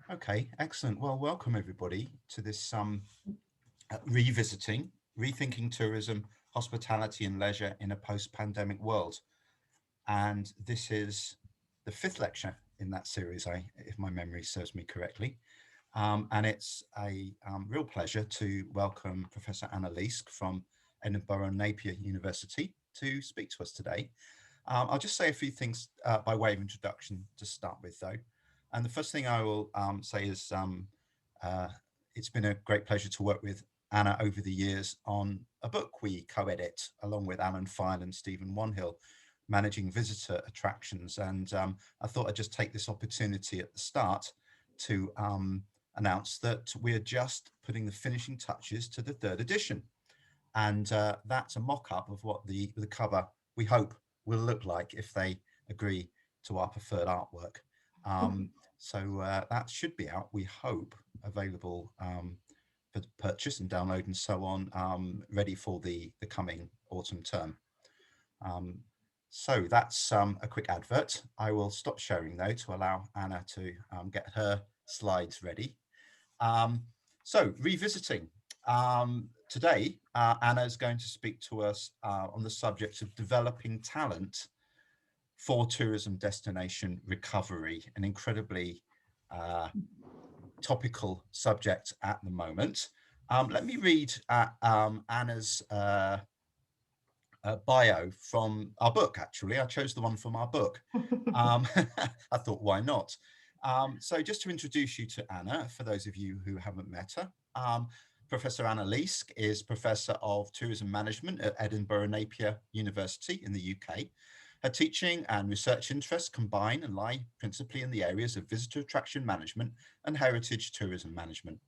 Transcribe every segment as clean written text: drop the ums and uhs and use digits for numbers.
Okay, excellent. Well, welcome everybody to this revisiting, rethinking tourism, hospitality and leisure in a post-pandemic world. And this is the fifth lecture in that series, if my memory serves me correctly. And it's a real pleasure to welcome Professor Anna Leask from Edinburgh Napier University to speak to us today. I'll just say a few things by way of introduction to start with, though. And the first thing I will say is uh, it's been a great pleasure to work with Anna over the years on a book we co-edit along with Alan File and Stephen Wanhill, Managing Visitor Attractions. And I thought I'd just take this opportunity at the start to announce that we're just putting the finishing touches to the third edition. And that's a mock-up of what the cover, we hope, will look like if they agree to our preferred artwork. So that should be out, we hope, available for purchase and download and so on, ready for the coming autumn term. So that's a quick advert. I will stop sharing though to allow Anna to get her slides ready. So revisiting. Today, Anna is going to speak to us on the subject of developing talent for tourism destination recovery, an incredibly topical subject at the moment. Let me read Anna's bio from our book, actually. I chose the one from our book. I thought, why not? So just to introduce you to Anna, for those of you who haven't met her, Professor Anna Leask is Professor of Tourism Management at Edinburgh Napier University in the UK. Her teaching and research interests combine and lie principally in the areas of visitor attraction management and heritage tourism management.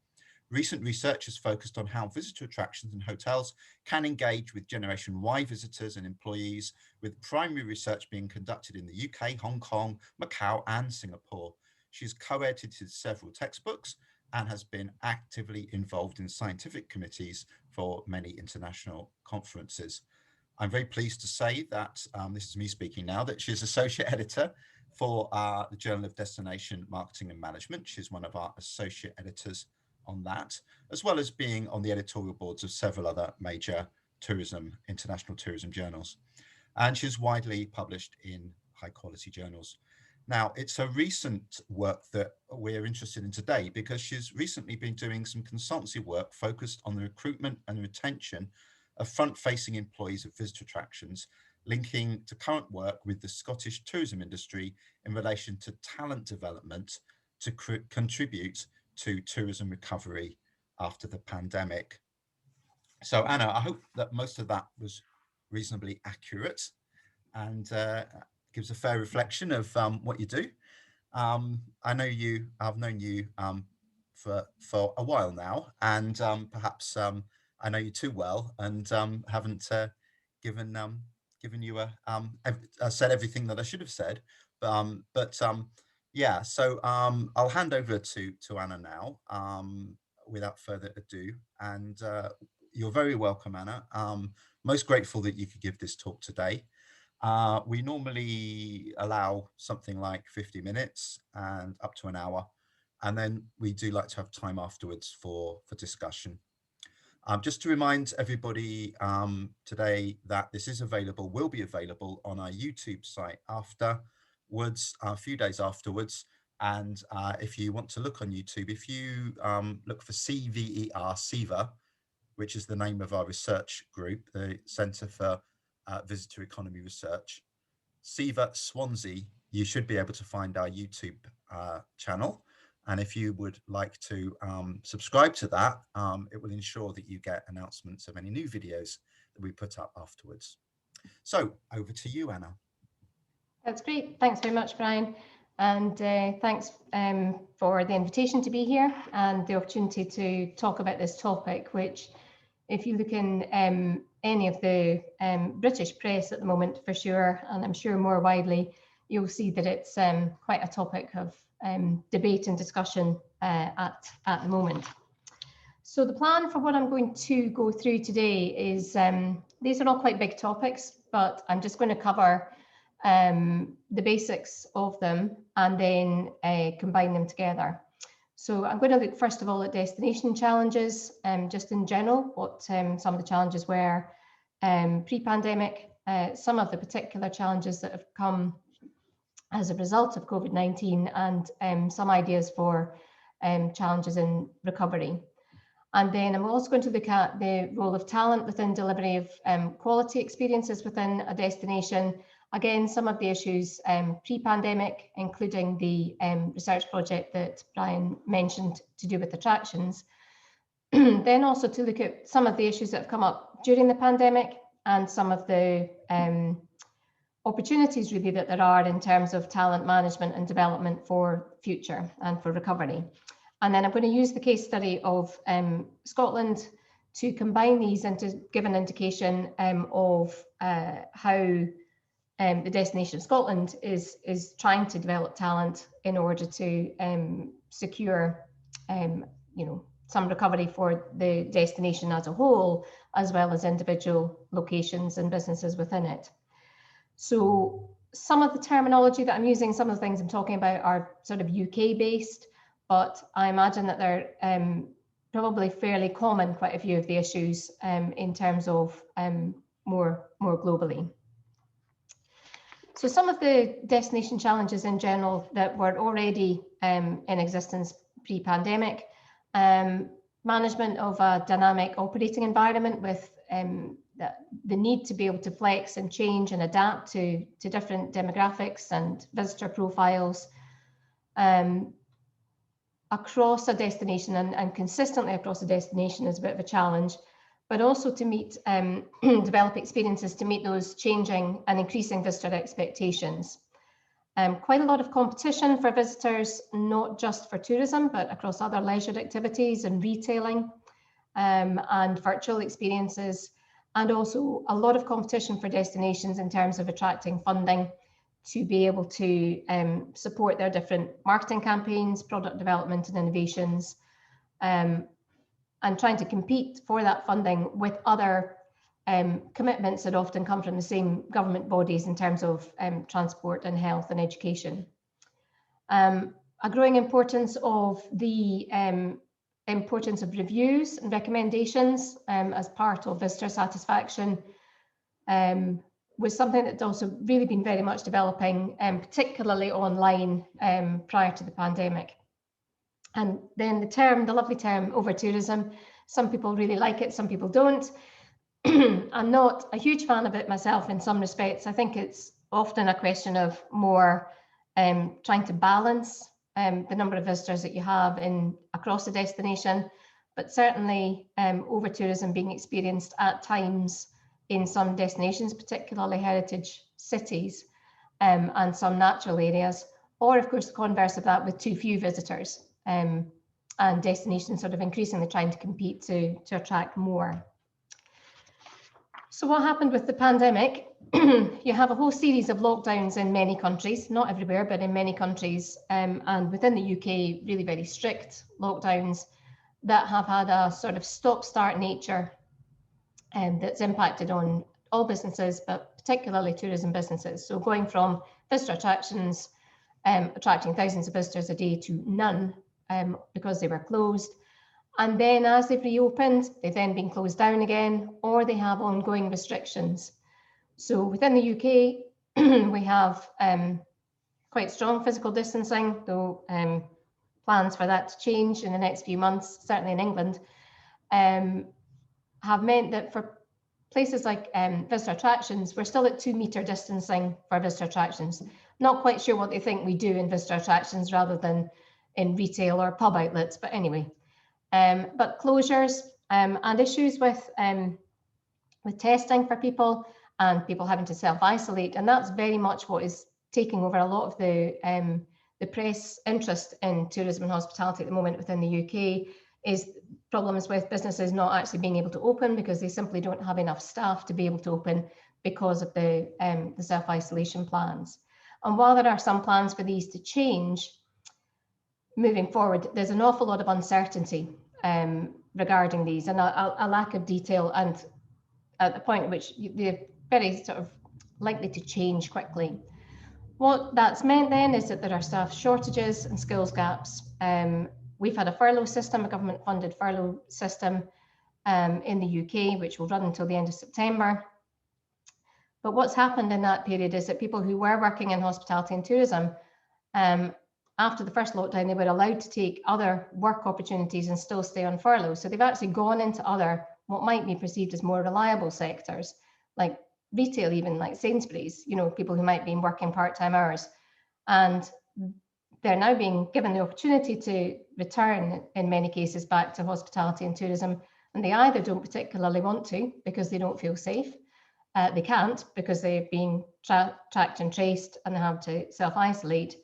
Recent research has focused on how visitor attractions and hotels can engage with Generation Y visitors and employees, with primary research being conducted in the UK, Hong Kong, Macau, and Singapore. She's co-edited several textbooks and has been actively involved in scientific committees for many international conferences. I'm very pleased to say that, this is me speaking now, that she's associate editor for the Journal of Destination Marketing and Management. She's one of our associate editors on that, as well as being on the editorial boards of several other major international tourism journals. And she's widely published in high quality journals. Now, it's a recent work that we're interested in today because she's recently been doing some consultancy work focused on the recruitment and retention of front-facing employees of visitor attractions, linking to current work with the Scottish tourism industry in relation to talent development to contribute to tourism recovery after the pandemic. So Anna, I hope that most of that was reasonably accurate and gives a fair reflection of what you do. I've known you for a while now, and perhaps I know you too well, and haven't given you said everything that I should have said. But yeah, so I'll hand over to Anna now, without further ado, and you're very welcome, Anna. Most grateful that you could give this talk today. We normally allow something like 50 minutes and up to an hour. And then we do like to have time afterwards for discussion. Just to remind everybody today that this is available, will be available on our YouTube site afterwards, a few days afterwards. And if you want to look on YouTube, if you look for CVER, which is the name of our research group, the Centre for Visitor Economy Research, CVER Swansea, you should be able to find our YouTube channel. And if you would like to subscribe to that, it will ensure that you get announcements of any new videos that we put up afterwards. So over to you, Anna. That's great. Thanks very much, Brian. And thanks for the invitation to be here and the opportunity to talk about this topic, which, if you look in any of the British press at the moment, for sure, and I'm sure more widely, you'll see that it's quite a topic of debate and discussion at the moment. So the plan for what I'm going to go through today is, these are all quite big topics, but I'm just going to cover the basics of them and then combine them together. So I'm going to look first of all at destination challenges, just in general, what some of the challenges were pre-pandemic, some of the particular challenges that have come as a result of COVID-19, and some ideas for challenges in recovery. And then I'm also going to look at the role of talent within delivery of quality experiences within a destination. Again, some of the issues pre-pandemic, including the research project that Brian mentioned to do with attractions. Then also to look at some of the issues that have come up during the pandemic and some of the opportunities really that there are in terms of talent management and development for future and for recovery. And then I'm going to use the case study of Scotland to combine these and to give an indication of how the destination of Scotland is trying to develop talent in order to secure some recovery for the destination as a whole, as well as individual locations and businesses within it. So some of the terminology that I'm using, some of the things I'm talking about are sort of UK based, but I imagine that they're probably fairly common, quite a few of the issues in terms of more globally. So some of the destination challenges in general that were already in existence pre-pandemic, management of a dynamic operating environment with the need to be able to flex and change and adapt to different demographics and visitor profiles across a destination and consistently across a destination is a bit of a challenge, but also to meet, develop experiences to meet those changing and increasing visitor expectations. Quite a lot of competition for visitors, not just for tourism, but across other leisure activities and retailing and virtual experiences. And also a lot of competition for destinations in terms of attracting funding to be able to support their different marketing campaigns, product development and innovations, and trying to compete for that funding with other commitments that often come from the same government bodies in terms of transport and health and education. A growing importance of the importance of reviews and recommendations as part of visitor satisfaction was something that's also really been very much developing, particularly online prior to the pandemic. And then the lovely term over-tourism, some people really like it, some people don't. I'm not a huge fan of it myself in some respects. I think it's often a question of more trying to balance the number of visitors that you have across the destination, but certainly over-tourism being experienced at times in some destinations, particularly heritage cities and some natural areas, or of course the converse of that with too few visitors and destinations sort of increasingly trying to compete to attract more. So what happened with the pandemic? You have a whole series of lockdowns in many countries, not everywhere, but in many countries, and within the UK, really very strict lockdowns that have had a sort of stop-start nature that's impacted on all businesses, but particularly tourism businesses. So going from visitor attractions, attracting thousands of visitors a day to none because they were closed. And then as they've reopened, they've then been closed down again, or they have ongoing restrictions. So within the UK, we have quite strong physical distancing, though plans for that to change in the next few months, certainly in England, have meant that for places like visitor attractions, we're still at 2 metre distancing for visitor attractions. Not quite sure what they think we do in visitor attractions rather than in retail or pub outlets, but anyway. But closures and issues with testing for people and people having to self-isolate, and that's very much what is taking over a lot of the press interest in tourism and hospitality at the moment within the UK, is problems with businesses not actually being able to open because they simply don't have enough staff to be able to open because of the self-isolation plans. And while there are some plans for these to change moving forward, there's an awful lot of uncertainty regarding these and a lack of detail, and at the point at which they're very sort of likely to change quickly. What that's meant then is that there are staff shortages and skills gaps We've had a furlough system, a government funded furlough system in the UK, which will run until the end of September. But what's happened in that period is that people who were working in hospitality and tourism, after the first lockdown, they were allowed to take other work opportunities and still stay on furlough. So they've actually gone into other, what might be perceived as more reliable sectors, like retail, even like Sainsbury's, you know, people who might be working part-time hours. And they're now being given the opportunity to return, in many cases, back to hospitality and tourism. And they either don't particularly want to because they don't feel safe. They can't because they've been tracked and traced and they have to self-isolate.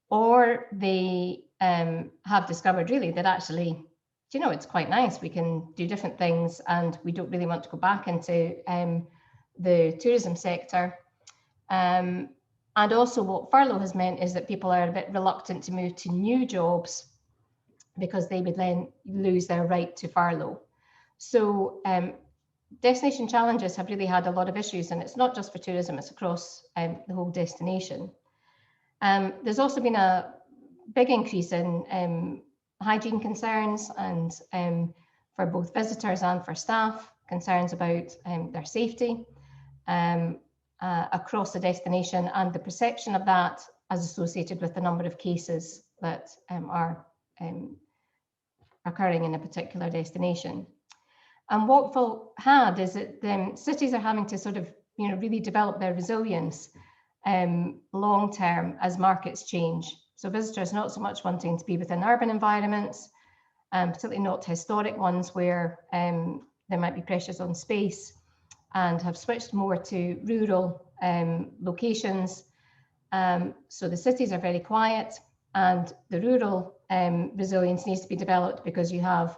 Or they have discovered really that actually, you know, it's quite nice. We can do different things and we don't really want to go back into the tourism sector. And also what furlough has meant is that people are a bit reluctant to move to new jobs because they would then lose their right to furlough. So destination challenges have really had a lot of issues, and it's not just for tourism, it's across the whole destination. There's also been a big increase in hygiene concerns and for both visitors and for staff, concerns about their safety across the destination, and the perception of that as associated with the number of cases that are occurring in a particular destination. And what we've had is that cities are having to sort of, you know, really develop their resilience long term as markets change. So visitors not so much wanting to be within urban environments, particularly not historic ones where there might be pressures on space, and have switched more to rural locations. So the cities are very quiet, and the rural resilience needs to be developed because you have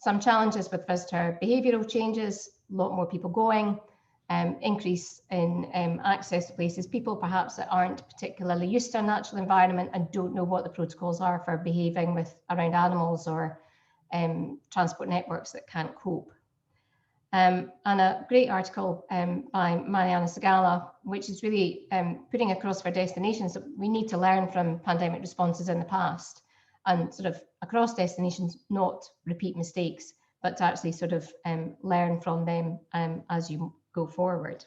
some challenges with visitor behavioural changes, a lot more people going, increase in access to places, people perhaps that aren't particularly used to a natural environment and don't know what the protocols are for behaving around animals or transport networks that can't cope. And a great article by Mariana Segala, which is really putting across for destinations that we need to learn from pandemic responses in the past, and sort of across destinations, not repeat mistakes, but to actually sort of learn from them as you go forward.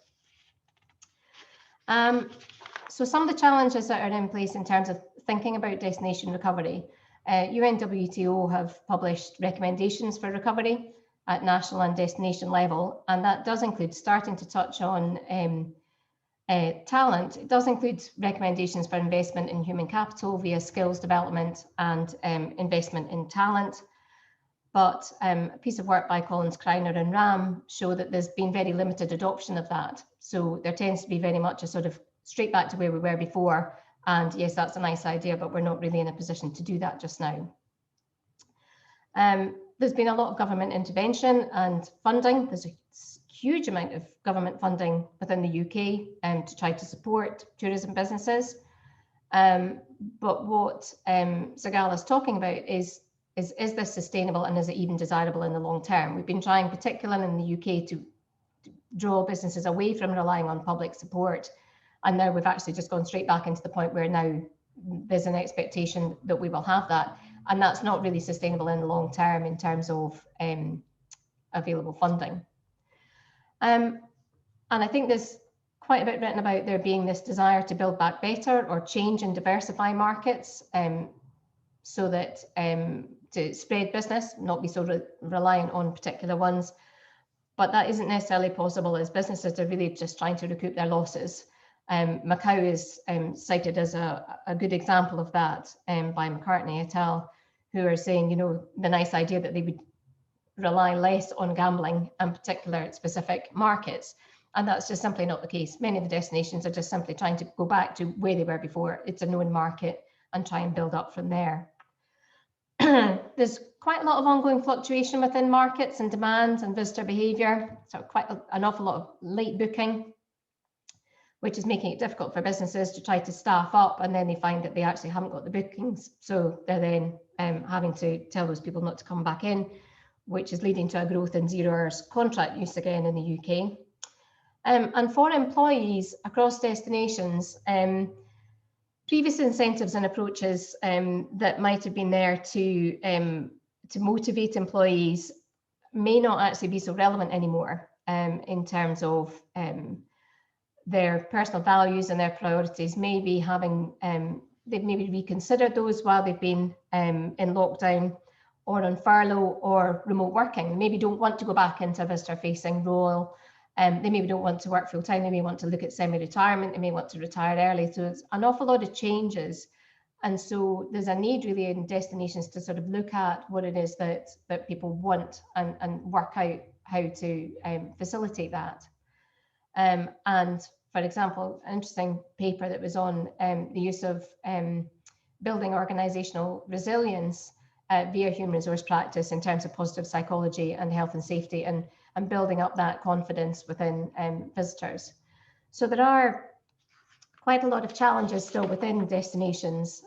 So some of the challenges that are in place in terms of thinking about destination recovery, UNWTO have published recommendations for recovery at national and destination level, and that does include starting to touch on talent. It does include recommendations for investment in human capital via skills development and investment in talent. But a piece of work by Collins, Kreiner and Ram show that there's been very limited adoption of that. So there tends to be very much a sort of straight back to where we were before. And yes, that's a nice idea, but we're not really in a position to do that just now. There's been a lot of government intervention and funding. There's a huge amount of government funding within the UK to try to support tourism businesses. But what Segala is talking about is this sustainable, and is it even desirable in the long term? We've been trying, particularly in the UK, to draw businesses away from relying on public support. And now we've actually just gone straight back into the point where now there's an expectation that we will have that. And that's not really sustainable in the long term in terms of available funding. And I think there's quite a bit written about there being this desire to build back better or change and diversify markets so that to spread business, not be so reliant on particular ones. But that isn't necessarily possible as businesses are really just trying to recoup their losses. Macau is cited as a good example of that by McCartney et al., who are saying, you know, the nice idea that they would rely less on gambling and particular specific markets. And that's just simply not the case. Many of the destinations are just simply trying to go back to where they were before. It's a known market and try and build up from there. There's quite a lot of ongoing fluctuation within markets and demand and visitor behaviour. So quite an awful lot of late booking, which is making it difficult for businesses to try to staff up, and then they find that they actually haven't got the bookings. So they're then having to tell those people not to come back in, which is leading to a growth in 0 hours contract use again in the UK. And for employees across destinations, previous incentives and approaches that might have been there to motivate employees may not actually be so relevant anymore in terms of their personal values and their priorities. Maybe having they've maybe reconsidered those while they've been in lockdown or on furlough or remote working. Maybe don't want to go back into a visitor-facing role. They maybe don't want to work full time. They may want to look at semi-retirement. They may want to retire early. So it's an awful lot of changes. And so there's a need really in destinations to sort of look at what it is that people want and work out how to facilitate that. And for example, an interesting paper that was on the use of building organizational resilience via human resource practice in terms of positive psychology and health and safety, and building up that confidence within visitors. So there are quite a lot of challenges still within destinations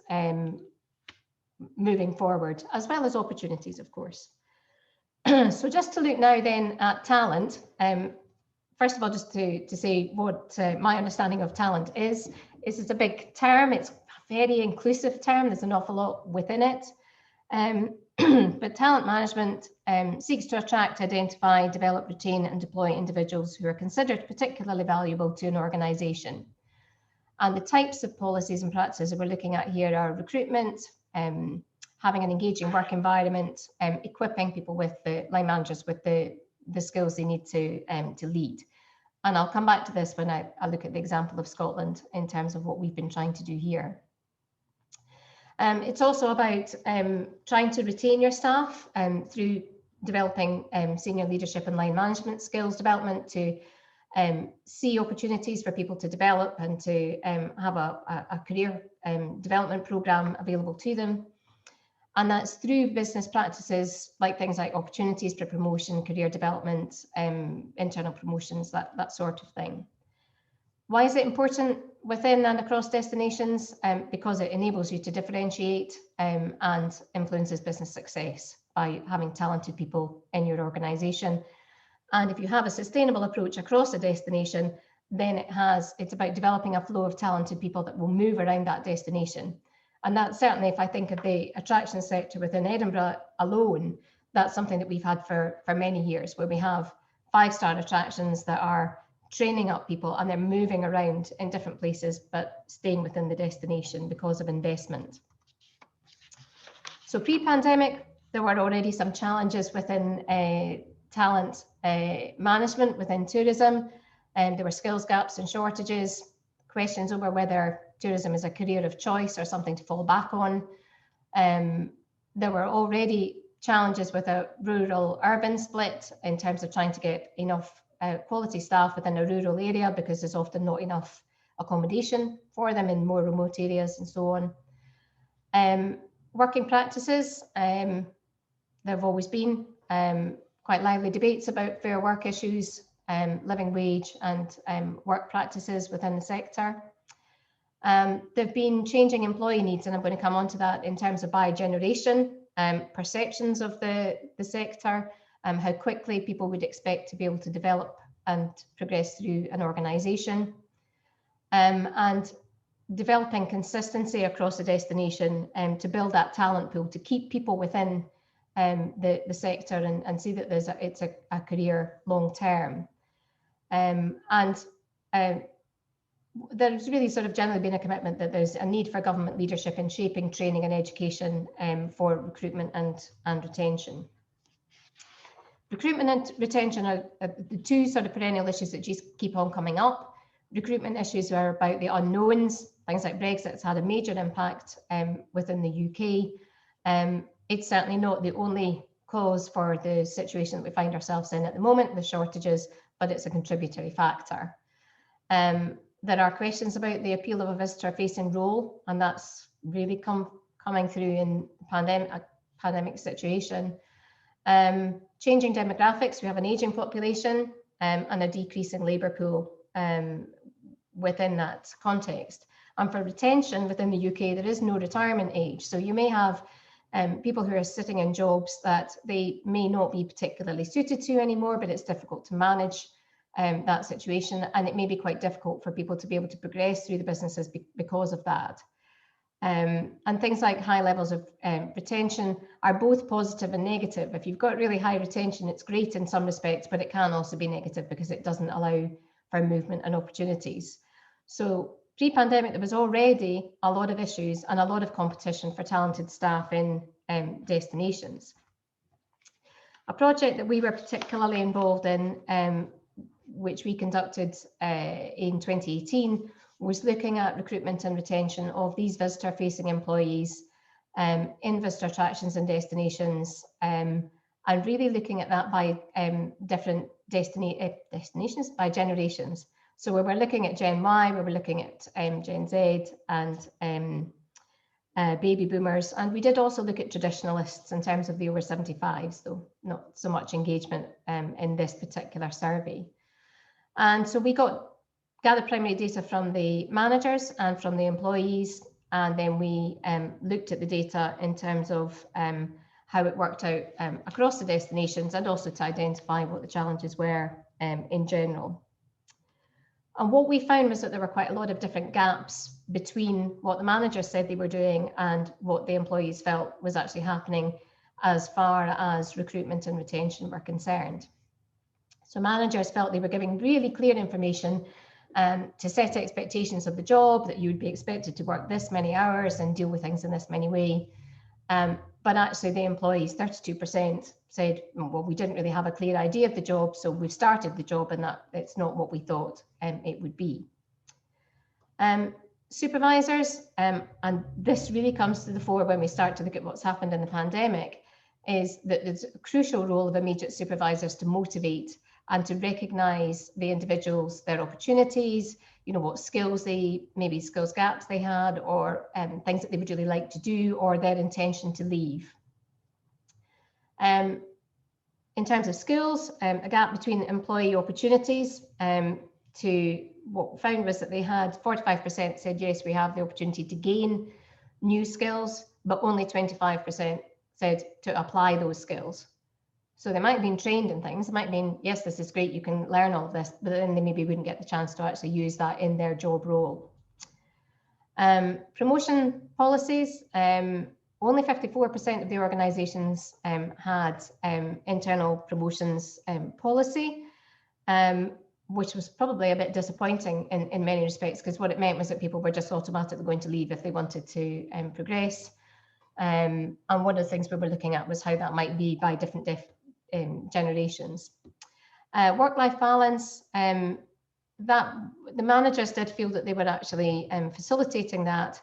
moving forward, as well as opportunities, of course. So just to look now then at talent, first of all, just to say what my understanding of talent is it's a big term. It's a very inclusive term. There's an awful lot within it. But talent management seeks to attract, identify, develop, retain, and deploy individuals who are considered particularly valuable to an organisation. And the types of policies and practices that we're looking at here are recruitment, having an engaging work environment, equipping people with the line managers with the skills they need to lead. And I'll come back to this when I look at the example of Scotland in terms of what we've been trying to do here. It's also about trying to retain your staff through developing senior leadership and line management skills development, to see opportunities for people to develop and to have a career development program available to them. And that's through business practices like things like opportunities for promotion, career development, internal promotions, that sort of thing. Why is it important within and across destinations? Because it enables you to differentiate and influences business success by having talented people in your organisation. And if you have a sustainable approach across a destination, then it's about developing a flow of talented people that will move around that destination. And that certainly, if I think of the attraction sector within Edinburgh alone, that's something that we've had for many years, where we have 5-star attractions that are training up people and they're moving around in different places, but staying within the destination because of investment. So pre-pandemic, there were already some challenges within talent management within tourism, and there were skills gaps and shortages, questions over whether tourism is a career of choice or something to fall back on. There were already challenges with a rural-urban split in terms of trying to get enough quality staff within a rural area, because there's often not enough accommodation for them in more remote areas and so on. Working practices, there have always been quite lively debates about fair work issues, living wage and work practices within the sector. There have been changing employee needs, and I'm going to come on to that in terms of biogeneration, perceptions of the sector, how quickly people would expect to be able to develop and progress through an organisation, and developing consistency across the destination to build that talent pool, to keep people within the sector and see that it's a career long term. There's really sort of generally been a commitment that there's a need for government leadership in shaping training and education for recruitment and retention. Recruitment and retention are the two sort of perennial issues that just keep on coming up. Recruitment issues are about the unknowns. Things like Brexit has had a major impact within the UK. It's certainly not the only cause for the situation that we find ourselves in at the moment, the shortages, but it's a contributory factor. There are questions about the appeal of a visitor-facing role, and that's really coming through in a pandemic situation. Changing demographics, we have an ageing population and a decreasing labour pool within that context. And for retention within the UK, there is no retirement age. So you may have people who are sitting in jobs that they may not be particularly suited to anymore, but it's difficult to manage that situation, and it may be quite difficult for people to be able to progress through the businesses because of that. And things like high levels of retention are both positive and negative. If you've got really high retention, it's great in some respects, but it can also be negative because it doesn't allow for movement and opportunities. So pre-pandemic, there was already a lot of issues and a lot of competition for talented staff in destinations. A project that we were particularly involved in, which we conducted in 2018, was looking at recruitment and retention of these visitor-facing employees in visitor attractions and destinations, and really looking at that by different destinations, by generations. So we were looking at Gen Y, we were looking at Gen Z and baby boomers, and we did also look at traditionalists in terms of the over 75s, though not so much engagement in this particular survey. And so we gathered primary data from the managers and from the employees, and then we looked at the data in terms of how it worked out across the destinations, and also to identify what the challenges were in general. And what we found was that there were quite a lot of different gaps between what the managers said they were doing and what the employees felt was actually happening as far as recruitment and retention were concerned. So managers felt they were giving really clear information to set expectations of the job, that you would be expected to work this many hours and deal with things in this many way. But actually the employees, 32%, said, well, we didn't really have a clear idea of the job, so we've started the job and that it's not what we thought it would be. Supervisors, and this really comes to the fore when we start to look at what's happened in the pandemic, is that there's a crucial role of immediate supervisors to motivate and to recognise the individuals, their opportunities, what skills maybe skills gaps they had, or things that they would really like to do, or their intention to leave. In terms of skills, a gap between employee opportunities to what we found was that they had 45% said, yes, we have the opportunity to gain new skills, but only 25% said to apply those skills. So they might have been trained in things. It might mean, yes, this is great, you can learn all of this, but then they maybe wouldn't get the chance to actually use that in their job role. Promotion policies, only 54% of the organisations had internal promotions policy, which was probably a bit disappointing in many respects, because what it meant was that people were just automatically going to leave if they wanted to progress. And one of the things we were looking at was how that might be by different generations. Work-life balance, that the managers did feel that they were actually facilitating that,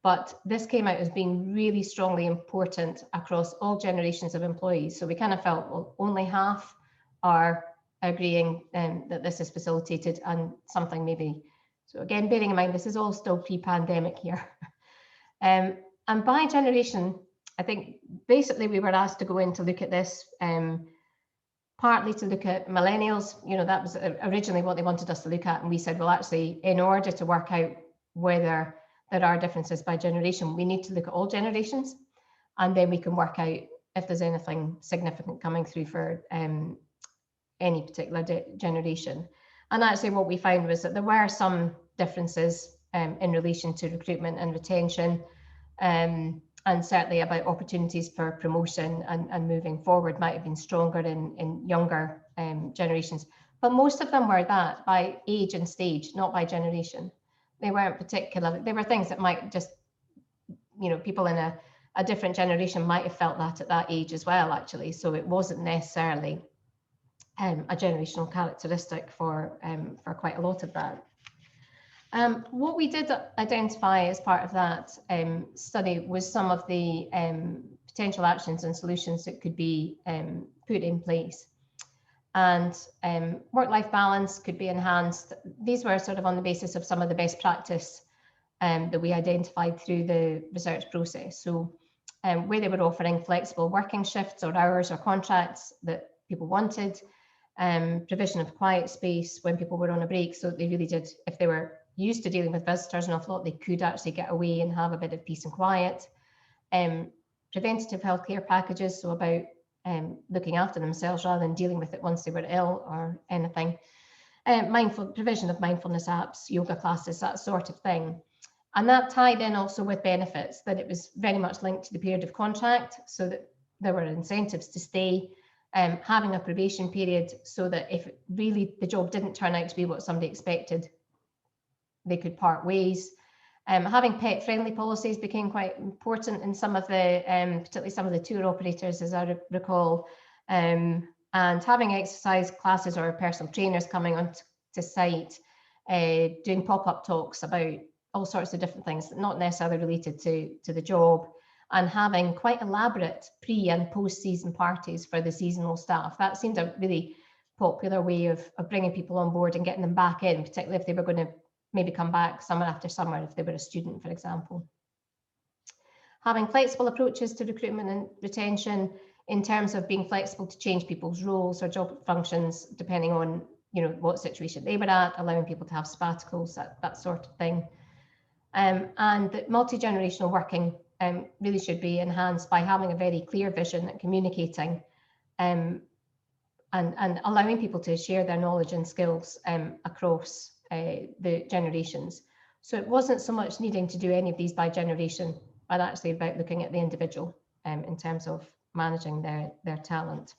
but this came out as being really strongly important across all generations of employees. So we kind of felt, well, only half are agreeing that this is facilitated, and something maybe, so again, bearing in mind, this is all still pre-pandemic here. And by generation, I think basically we were asked to go in to look at this, partly to look at millennials. That was originally what they wanted us to look at. And we said, well, actually, in order to work out whether there are differences by generation, we need to look at all generations. And then we can work out if there's anything significant coming through for any particular generation. And actually what we found was that there were some differences in relation to recruitment and retention, and certainly about opportunities for promotion and moving forward might have been stronger in younger generations. But most of them were that by age and stage, not by generation. They weren't particular. They were things that might just, people in a different generation might have felt that at that age as well, actually. So it wasn't necessarily a generational characteristic for quite a lot of that. What we did identify as part of that study was some of the potential actions and solutions that could be put in place. And work-life balance could be enhanced. These were sort of on the basis of some of the best practice that we identified through the research process. So where they were offering flexible working shifts or hours or contracts that people wanted, provision of quiet space when people were on a break, so they really did, if they were used to dealing with visitors an awful lot, they could actually get away and have a bit of peace and quiet. Preventative healthcare packages, so about looking after themselves rather than dealing with it once they were ill or anything. Provision of mindfulness apps, yoga classes, that sort of thing. And that tied in also with benefits, that it was very much linked to the period of contract, so that there were incentives to stay, having a probation period, so that if really the job didn't turn out to be what somebody expected, they could part ways. Having pet-friendly policies became quite important in some of the, particularly some of the tour operators, as I recall, and having exercise classes or personal trainers coming on to site, doing pop-up talks about all sorts of different things, not necessarily related to the job, and having quite elaborate pre and post-season parties for the seasonal staff. That seemed a really popular way of bringing people on board and getting them back in, particularly if they were going to maybe come back summer after summer, if they were a student, for example. Having flexible approaches to recruitment and retention in terms of being flexible to change people's roles or job functions, depending on, you know, what situation they were at, allowing people to have sabbaticals, that sort of thing. And that multi-generational working really should be enhanced by having a very clear vision and communicating, and allowing people to share their knowledge and skills across the generations. So it wasn't so much needing to do any of these by generation, but actually about looking at the individual in terms of managing their talent.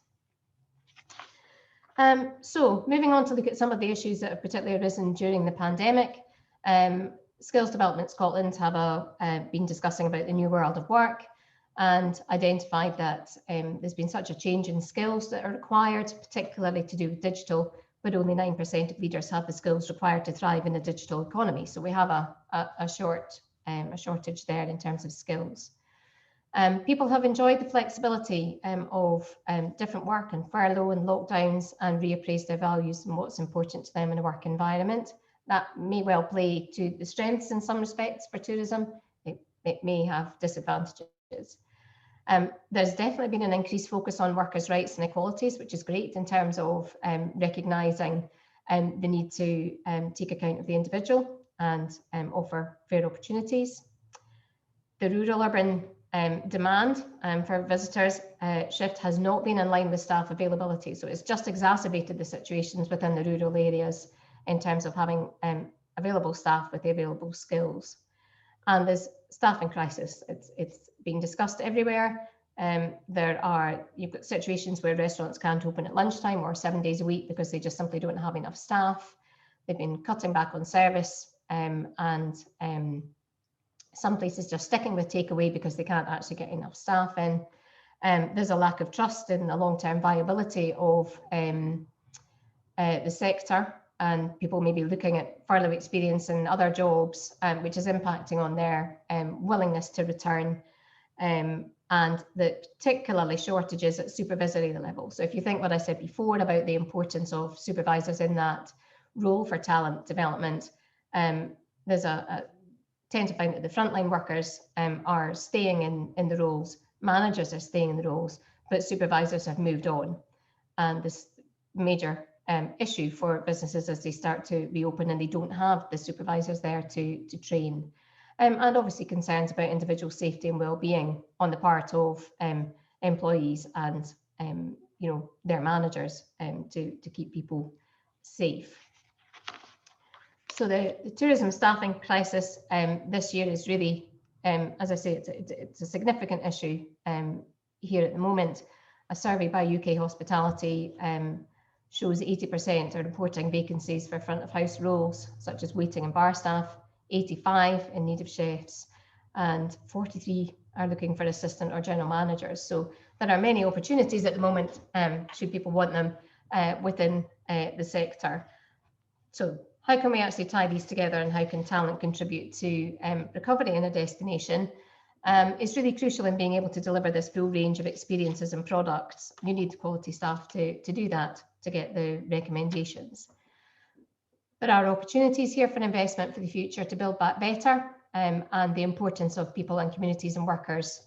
So moving on to look at some of the issues that have particularly arisen during the pandemic. Skills Development Scotland have been discussing about the new world of work and identified that there's been such a change in skills that are required, particularly to do with digital, but only 9% of leaders have the skills required to thrive in a digital economy. So we have a shortage there in terms of skills. People have enjoyed the flexibility of different work and furlough and lockdowns, and reappraised their values and what's important to them in a work environment. That may well play to the strengths in some respects for tourism. It may have disadvantages. There's definitely been an increased focus on workers' rights and equalities, which is great in terms of recognising the need to take account of the individual and offer fair opportunities. The rural-urban demand for visitors shift has not been in line with staff availability, so it's just exacerbated the situations within the rural areas in terms of having available staff with the available skills. And there's staffing crisis. It's being discussed everywhere. You've got situations where restaurants can't open at lunchtime or 7 days a week because they just simply don't have enough staff. They've been cutting back on service, and some places just sticking with takeaway because they can't actually get enough staff in. There's a lack of trust in the long-term viability of the sector, and people may be looking at furlough experience and other jobs, which is impacting on their willingness to return, and the particularly shortages at supervisory level. So if you think what I said before about the importance of supervisors in that role for talent development, there's tend to find that the frontline workers are staying in the roles, managers are staying in the roles, but supervisors have moved on. And this major issue for businesses as they start to reopen and they don't have the supervisors there to train. And obviously concerns about individual safety and well-being on the part of employees and their managers to keep people safe. So the tourism staffing crisis this year is really, as I say, it's a significant issue here at the moment. A survey by UK Hospitality shows 80% are reporting vacancies for front of house roles, such as waiting and bar staff, 85 in need of chefs, and 43 are looking for assistant or general managers. So there are many opportunities at the moment, should people want them, within the sector. So how can we actually tie these together, and how can talent contribute to recovery in a destination? It's really crucial in being able to deliver this full range of experiences and products. You need quality staff to do that, to get the recommendations. There are opportunities here for investment for the future to build back better, and the importance of people and communities and workers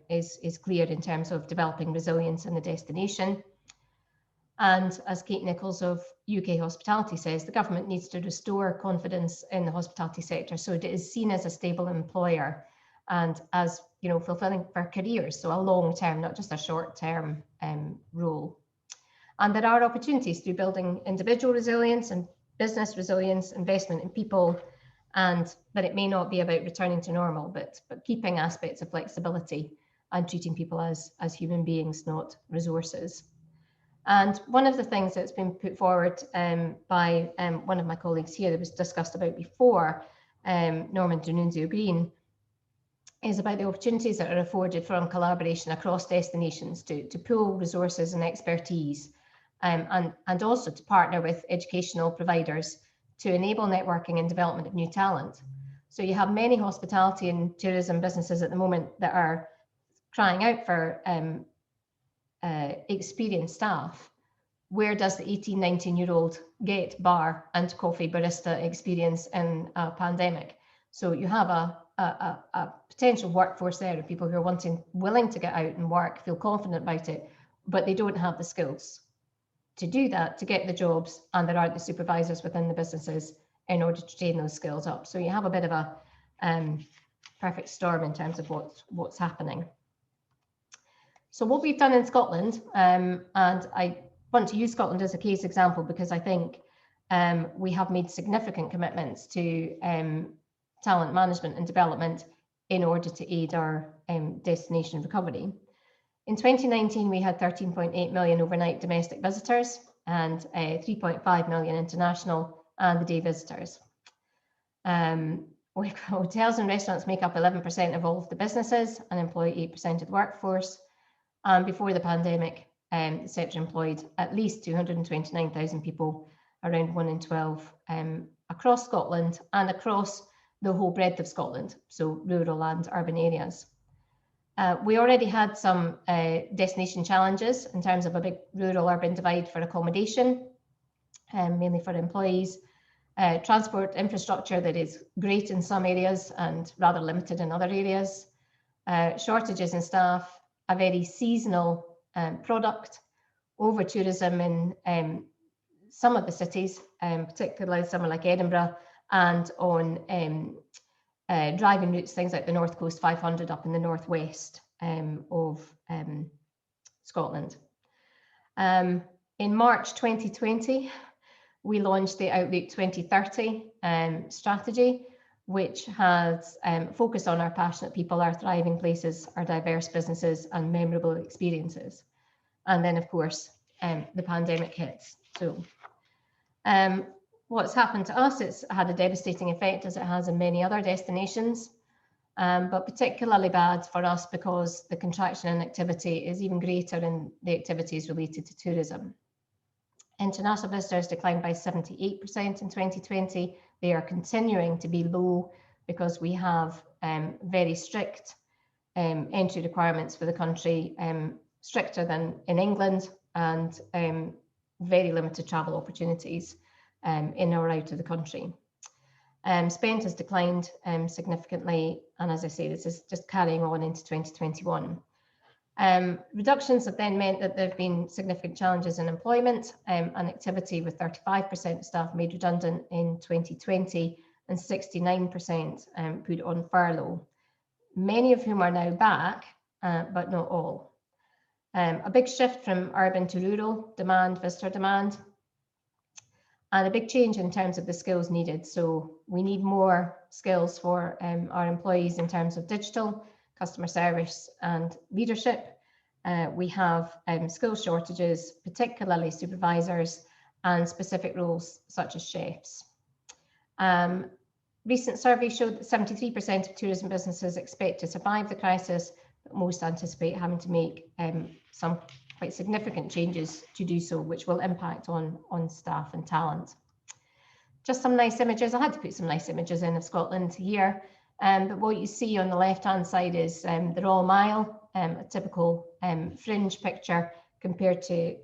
is clear in terms of developing resilience in the destination. And as Kate Nichols of UK Hospitality says, the government needs to restore confidence in the hospitality sector so it is seen as a stable employer and as, you know, fulfilling for careers, so a long-term, not just a short-term role. And there are opportunities through building individual resilience and business resilience, investment in people, But it may not be about returning to normal, but keeping aspects of flexibility and treating people as human beings, not resources. And one of the things that's been put forward by one of my colleagues here that was discussed about before, Norman D'Annunzio-Green, is about the opportunities that are afforded from collaboration across destinations to pool resources and expertise, and also to partner with educational providers to enable networking and development of new talent. So you have many hospitality and tourism businesses at the moment that are crying out for experienced staff. Where does the 18, 19-year-old get bar and coffee barista experience in a pandemic? So you have a potential workforce there of people who are willing to get out and work, feel confident about it, but they don't have the skills to do that, to get the jobs, and there aren't the supervisors within the businesses in order to train those skills up. So you have a bit of a perfect storm in terms of what's happening. So what we've done in Scotland, and I want to use Scotland as a case example because I think we have made significant commitments to talent management and development in order to aid our destination recovery. In 2019, we had 13.8 million overnight domestic visitors and 3.5 million international and the day visitors. Hotels and restaurants make up 11% of all of the businesses and employ 8% of the workforce. And before the pandemic, the sector employed at least 229,000 people, around 1 in 12 across Scotland and across the whole breadth of Scotland, so rural and urban areas. We already had some destination challenges in terms of a big rural-urban divide for accommodation, mainly for employees, transport infrastructure that is great in some areas and rather limited in other areas, shortages in staff, a very seasonal product, over-tourism in some of the cities, particularly somewhere like Edinburgh, and on driving routes, things like the North Coast 500 up in the northwest of Scotland. In March 2020, we launched the Outlook 2030 strategy, which has focused on our passionate people, our thriving places, our diverse businesses, and memorable experiences. And then, of course, the pandemic hits. So what's happened to us, it's had a devastating effect as it has in many other destinations, but particularly bad for us because the contraction in activity is even greater in the activities related to tourism. International visitors declined by 78% in 2020. They are continuing to be low because we have very strict entry requirements for the country, stricter than in England, and very limited travel opportunities in or out of the country. Spend has declined significantly, and as I say, this is just carrying on into 2021. Reductions have then meant that there have been significant challenges in employment and activity, with 35% of staff made redundant in 2020 and 69% put on furlough, many of whom are now back, but not all. A big shift from urban to rural demand, visitor demand, and a big change in terms of the skills needed. So we need more skills for our employees in terms of digital, customer service, and leadership. We have skill shortages, particularly supervisors and specific roles such as chefs. Recent surveys showed that 73% of tourism businesses expect to survive the crisis, but most anticipate having to make some quite significant changes to do so, which will impact on staff and talent. Just some nice images. I had to put some nice images in of Scotland here. But what you see on the left-hand side is the Royal Mile, a typical fringe picture compared to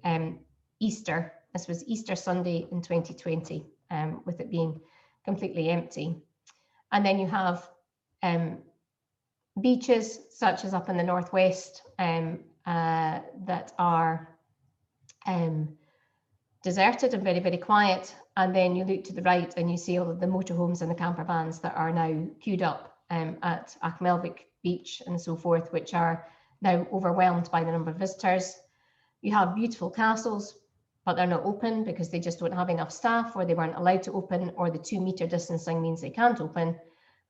Easter. This was Easter Sunday in 2020, with it being completely empty. And then you have beaches such as up in the northwest that are deserted and very, very quiet. And then you look to the right and you see all of the motorhomes and the camper vans that are now queued up at Achmelvik Beach and so forth, which are now overwhelmed by the number of visitors. You have beautiful castles, but they're not open because they just don't have enough staff, or they weren't allowed to open, or the 2-metre distancing means they can't open.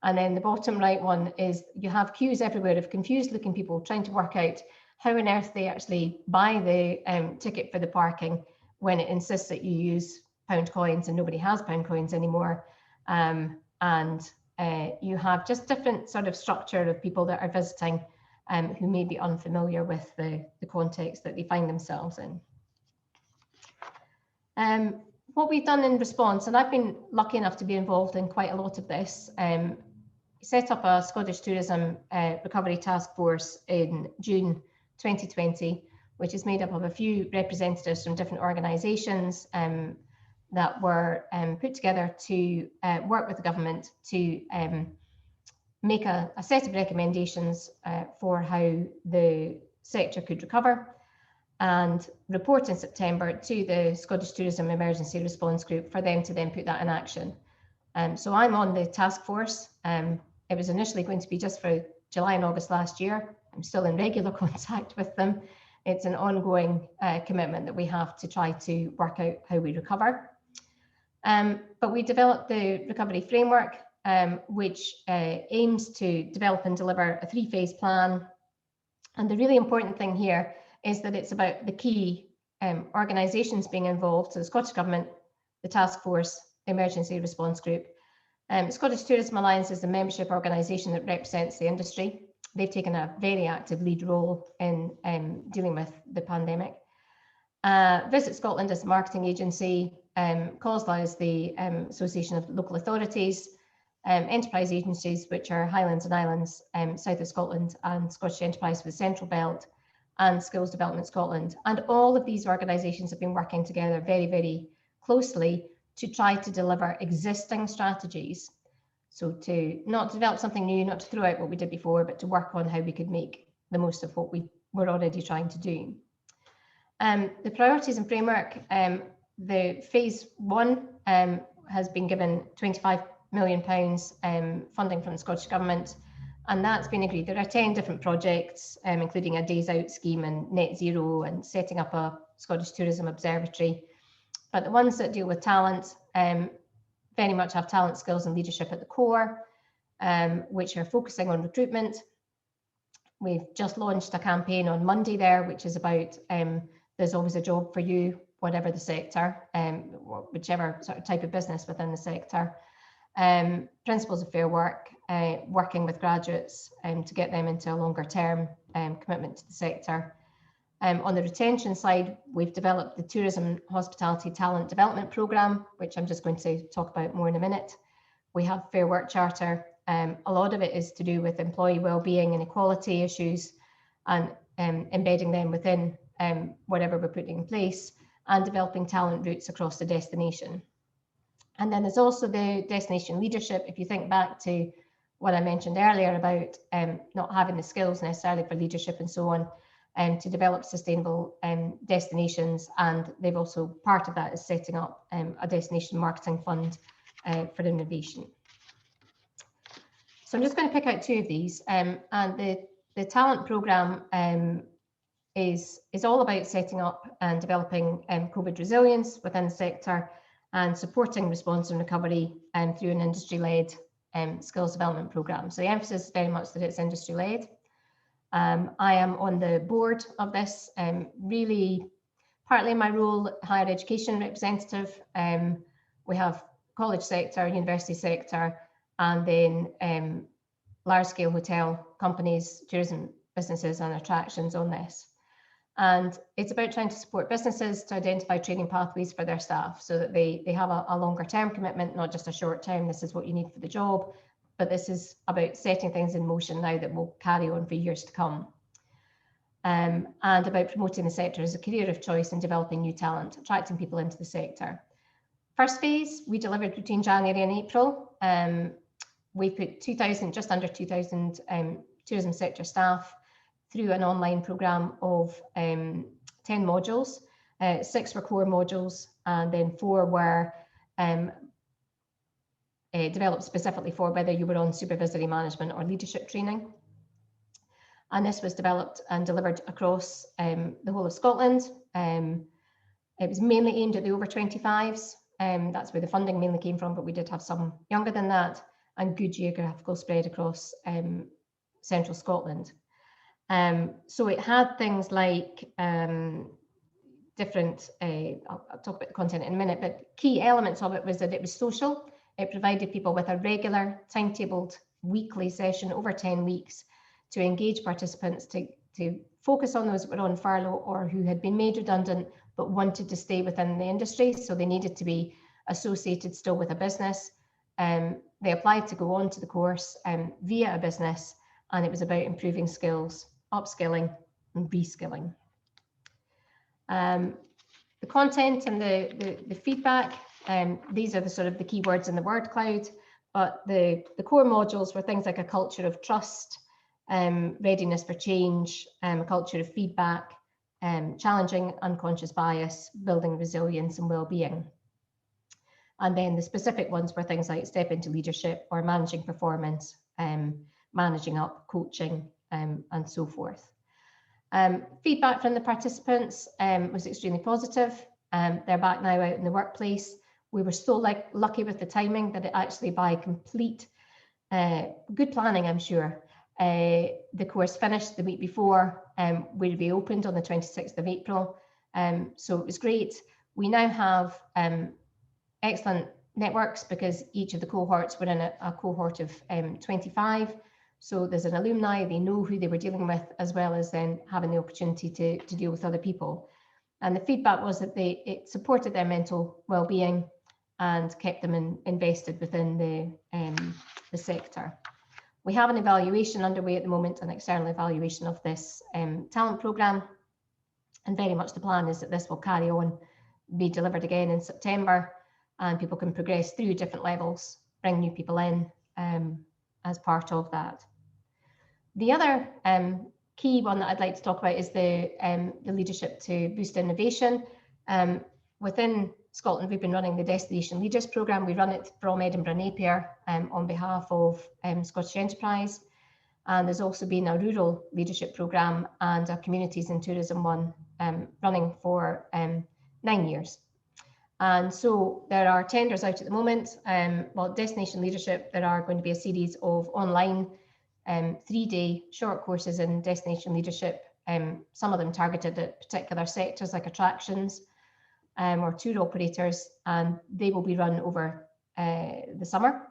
And then the bottom right one is you have queues everywhere of confused looking people trying to work out how on earth they actually buy the ticket for the parking when it insists that you use pound coins and nobody has pound coins anymore. You have just different sort of structure of people that are visiting who may be unfamiliar with the context that they find themselves in. What we've done in response, and I've been lucky enough to be involved in quite a lot of this, set up a Scottish Tourism Recovery Task Force in June 2020, which is made up of a few representatives from different organisations that were put together to work with the government to make a set of recommendations for how the sector could recover, and report in September to the Scottish Tourism Emergency Response Group for them to then put that in action. So I'm on the task force. It was initially going to be just for July and August last year. I'm still in regular contact with them. It's an ongoing commitment that we have to try to work out how we recover. But we developed the recovery framework, which aims to develop and deliver a 3-phase plan. And the really important thing here is that it's about the key organisations being involved, so the Scottish Government, the Task Force, the Emergency Response Group. Scottish Tourism Alliance is the membership organisation that represents the industry. They've taken a very active lead role in dealing with the pandemic. Visit Scotland is the marketing agency, COSLA is the Association of Local Authorities, enterprise agencies, which are Highlands and Islands, South of Scotland, and Scottish Enterprise for the Central Belt, and Skills Development Scotland. And all of these organisations have been working together very, very closely to try to deliver existing strategies. So to not develop something new, not to throw out what we did before, but to work on how we could make the most of what we were already trying to do. The priorities and framework, the phase 1 has been given £25 million funding from the Scottish Government, and that's been agreed. There are 10 different projects, including a days out scheme and net zero and setting up a Scottish Tourism Observatory. But the ones that deal with talent very much have talent, skills and leadership at the core, which are focusing on recruitment. We've just launched a campaign on Monday there, which is about there's always a job for you, whatever the sector, whichever sort of type of business within the sector. Principles of fair work, working with graduates to get them into a longer term commitment to the sector. On the retention side, we've developed the Tourism Hospitality Talent Development Programme, which I'm just going to talk about more in a minute. We have Fair Work Charter. A lot of it is to do with employee wellbeing and equality issues, and embedding them within whatever we're putting in place, and developing talent routes across the destination. And then there's also the destination leadership. If you think back to what I mentioned earlier about not having the skills necessarily for leadership and so on, to develop sustainable destinations, and they've also, part of that is setting up a destination marketing fund for innovation. So I'm just going to pick out 2 of these, and the talent programme is all about setting up and developing COVID resilience within the sector and supporting response and recovery through an industry-led skills development programme. So the emphasis is very much that it's industry-led. I am on the board of this, really partly my role, higher education representative. We have college sector, university sector, and then large-scale hotel companies, tourism businesses and attractions on this. And it's about trying to support businesses to identify training pathways for their staff so that they have a longer term commitment, not just a short term, this is what you need for the job, but this is about setting things in motion now that will carry on for years to come. And about promoting the sector as a career of choice and developing new talent, attracting people into the sector. First phase, we delivered between January and April. We put 2,000, just under 2,000 tourism sector staff through an online programme of 10 modules. 6 were core modules, and then 4 were developed specifically for whether you were on supervisory management or leadership training. And this was developed and delivered across the whole of Scotland. It was mainly aimed at the over 25s. That's where the funding mainly came from, but we did have some younger than that, and good geographical spread across central Scotland. So it had things like different, I'll talk about the content in a minute, but key elements of it was that it was social. It provided people with a regular timetabled weekly session over 10 weeks to engage participants, to focus on those that were on furlough or who had been made redundant but wanted to stay within the industry. So they needed to be associated still with a business. They applied to go on to the course via a business, and it was about improving skills, upskilling and reskilling. The content and the feedback, these are the sort of the keywords in the word cloud, but the core modules were things like a culture of trust, readiness for change, a culture of feedback, challenging unconscious bias, building resilience and well-being. And then the specific ones were things like step into leadership or managing performance, managing up, coaching, and so forth. Feedback from the participants was extremely positive. They're back now out in the workplace. We were so lucky with the timing that it actually, by complete good planning, I'm sure, the course finished the week before. We'll be opened on the 26th of April. So it was great. We now have excellent networks because each of the cohorts were in a cohort of 25. So there's an alumni, they know who they were dealing with, as well as then having the opportunity to deal with other people. And the feedback was that it supported their mental well-being and kept them invested within the sector. We have an evaluation underway at the moment, an external evaluation of this talent programme. And very much the plan is that this will carry on, be delivered again in September, and people can progress through different levels, bring new people in as part of that. The other key one that I'd like to talk about is the leadership to boost innovation. Within Scotland, we've been running the Destination Leaders Programme. We run it from Ediburgh Napier on behalf of Scottish Enterprise. And there's also been a rural leadership programme and a communities and tourism one running for 9 years. And so there are tenders out at the moment. Well, Destination Leadership, there are going to be a series of online 3-day short courses in destination leadership, some of them targeted at particular sectors like attractions or tour operators, and they will be run over the summer.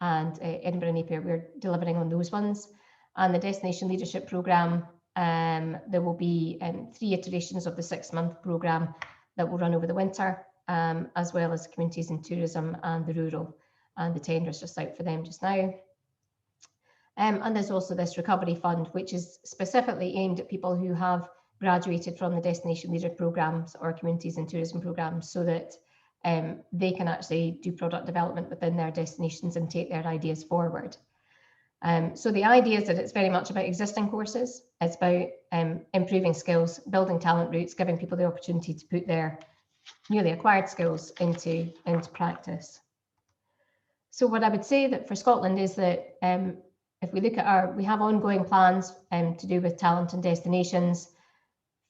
And Edinburgh and Napier, we're delivering on those ones. And the Destination Leadership Programme, there will be 3 iterations of the 6-month programme that will run over the winter, as well as communities and tourism and the rural, and the tenders just out for them just now. And there's also this recovery fund, which is specifically aimed at people who have graduated from the Destination Leader Programmes or communities and tourism programmes, so that they can actually do product development within their destinations and take their ideas forward. So the idea is that it's very much about existing courses. It's about improving skills, building talent routes, giving people the opportunity to put their newly acquired skills into practice. So what I would say that for Scotland is that if we look at we have ongoing plans to do with talent and destinations,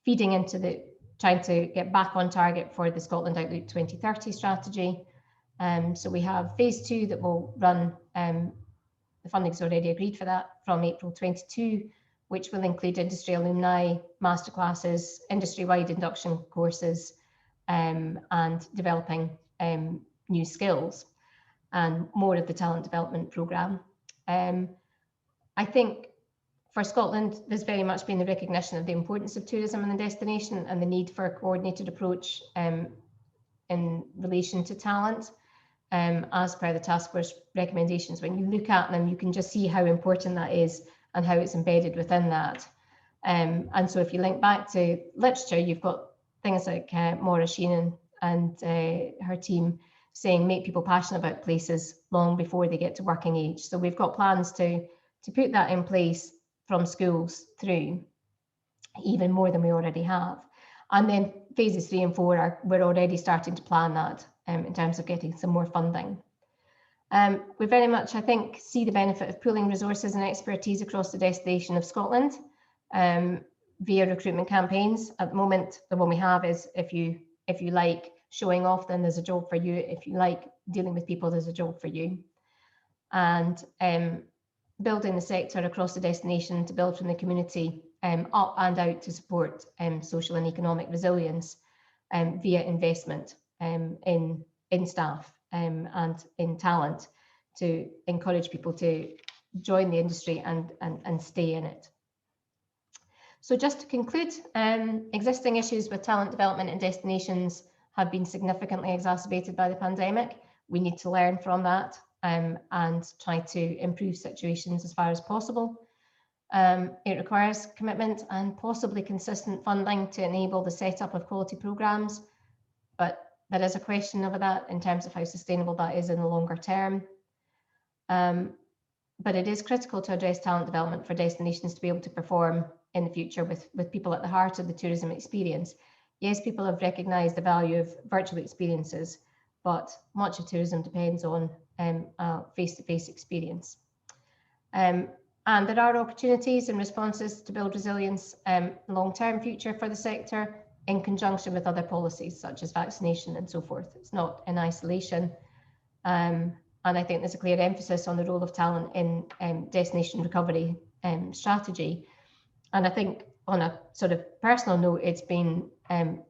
feeding into trying to get back on target for the Scotland Outlook 2030 strategy. So we have phase 2 that will run, the funding is already agreed for that, from April 22, which will include industry alumni, masterclasses, industry-wide induction courses, and developing new skills, and more of the talent development programme. I think for Scotland, there's very much been the recognition of the importance of tourism and the destination and the need for a coordinated approach in relation to talent, as per the task force recommendations. When you look at them, you can just see how important that is and how it's embedded within that. And so if you link back to literature, you've got things like Maura Sheenan and her team saying make people passionate about places long before they get to working age. So we've got plans to put that in place from schools through, even more than we already have. And then phases 3 and 4 we're already starting to plan that in terms of getting some more funding. We very much, I think, see the benefit of pooling resources and expertise across the destination of Scotland via recruitment campaigns. At the moment, the one we have is if you if you like showing off, then there's a job for you. If you like dealing with people, there's a job for you. And building the sector across the destination to build from the community up and out to support social and economic resilience via investment in staff and in talent, to encourage people to join the industry and stay in it. So just to conclude, existing issues with talent development and destinations have been significantly exacerbated by the pandemic. We need to learn from that and try to improve situations as far as possible. It requires commitment and possibly consistent funding to enable the setup of quality programmes, but there is a question over that in terms of how sustainable that is in the longer term. But it is critical to address talent development for destinations to be able to perform in the future with people at the heart of the tourism experience. Yes, people have recognised the value of virtual experiences, but much of tourism depends on face-to-face experience. And there are opportunities and responses to build resilience long-term future for the sector in conjunction with other policies such as vaccination and so forth. It's not in isolation. And I think there's a clear emphasis on the role of talent in destination recovery strategy. And I think on a sort of personal note, it's been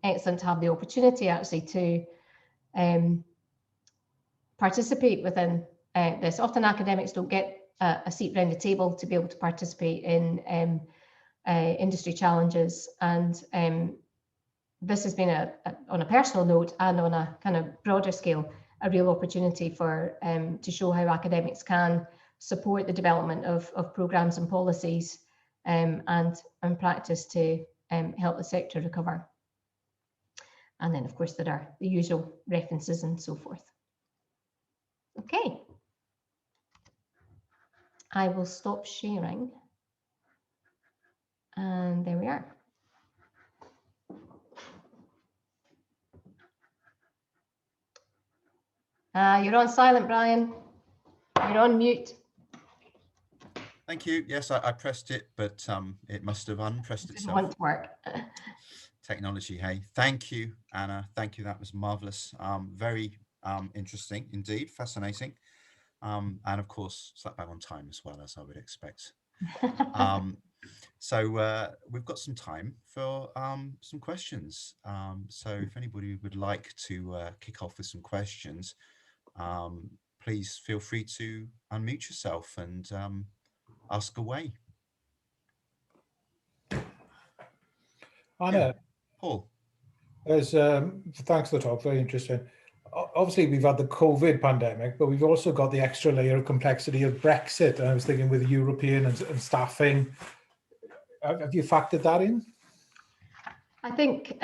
excellent to have the opportunity actually to participate within this. Often academics don't get a seat around the table to be able to participate in industry challenges. And this has been on a personal note and on a kind of broader scale, a real opportunity for to show how academics can support the development of programmes and policies and practice to help the sector recover. And then, of course, there are the usual references and so forth. Okay. I will stop sharing. And there we are. You're on silent, Brian. You're on mute. Thank you. Yes, I pressed it, but it must have unpressed itself. Didn't want to work. Technology, hey. Thank you, Anna. Thank you. That was marvellous. Very interesting indeed, fascinating. And of course, slap bang on time as well, as I would expect. So we've got some time for some questions. So if anybody would like to kick off with some questions, please feel free to unmute yourself and ask away. Anna, yeah. Paul. thanks for the talk, very interesting. Obviously, we've had the COVID pandemic, but we've also got the extra layer of complexity of Brexit. And I was thinking with European and staffing, have you factored that in? I think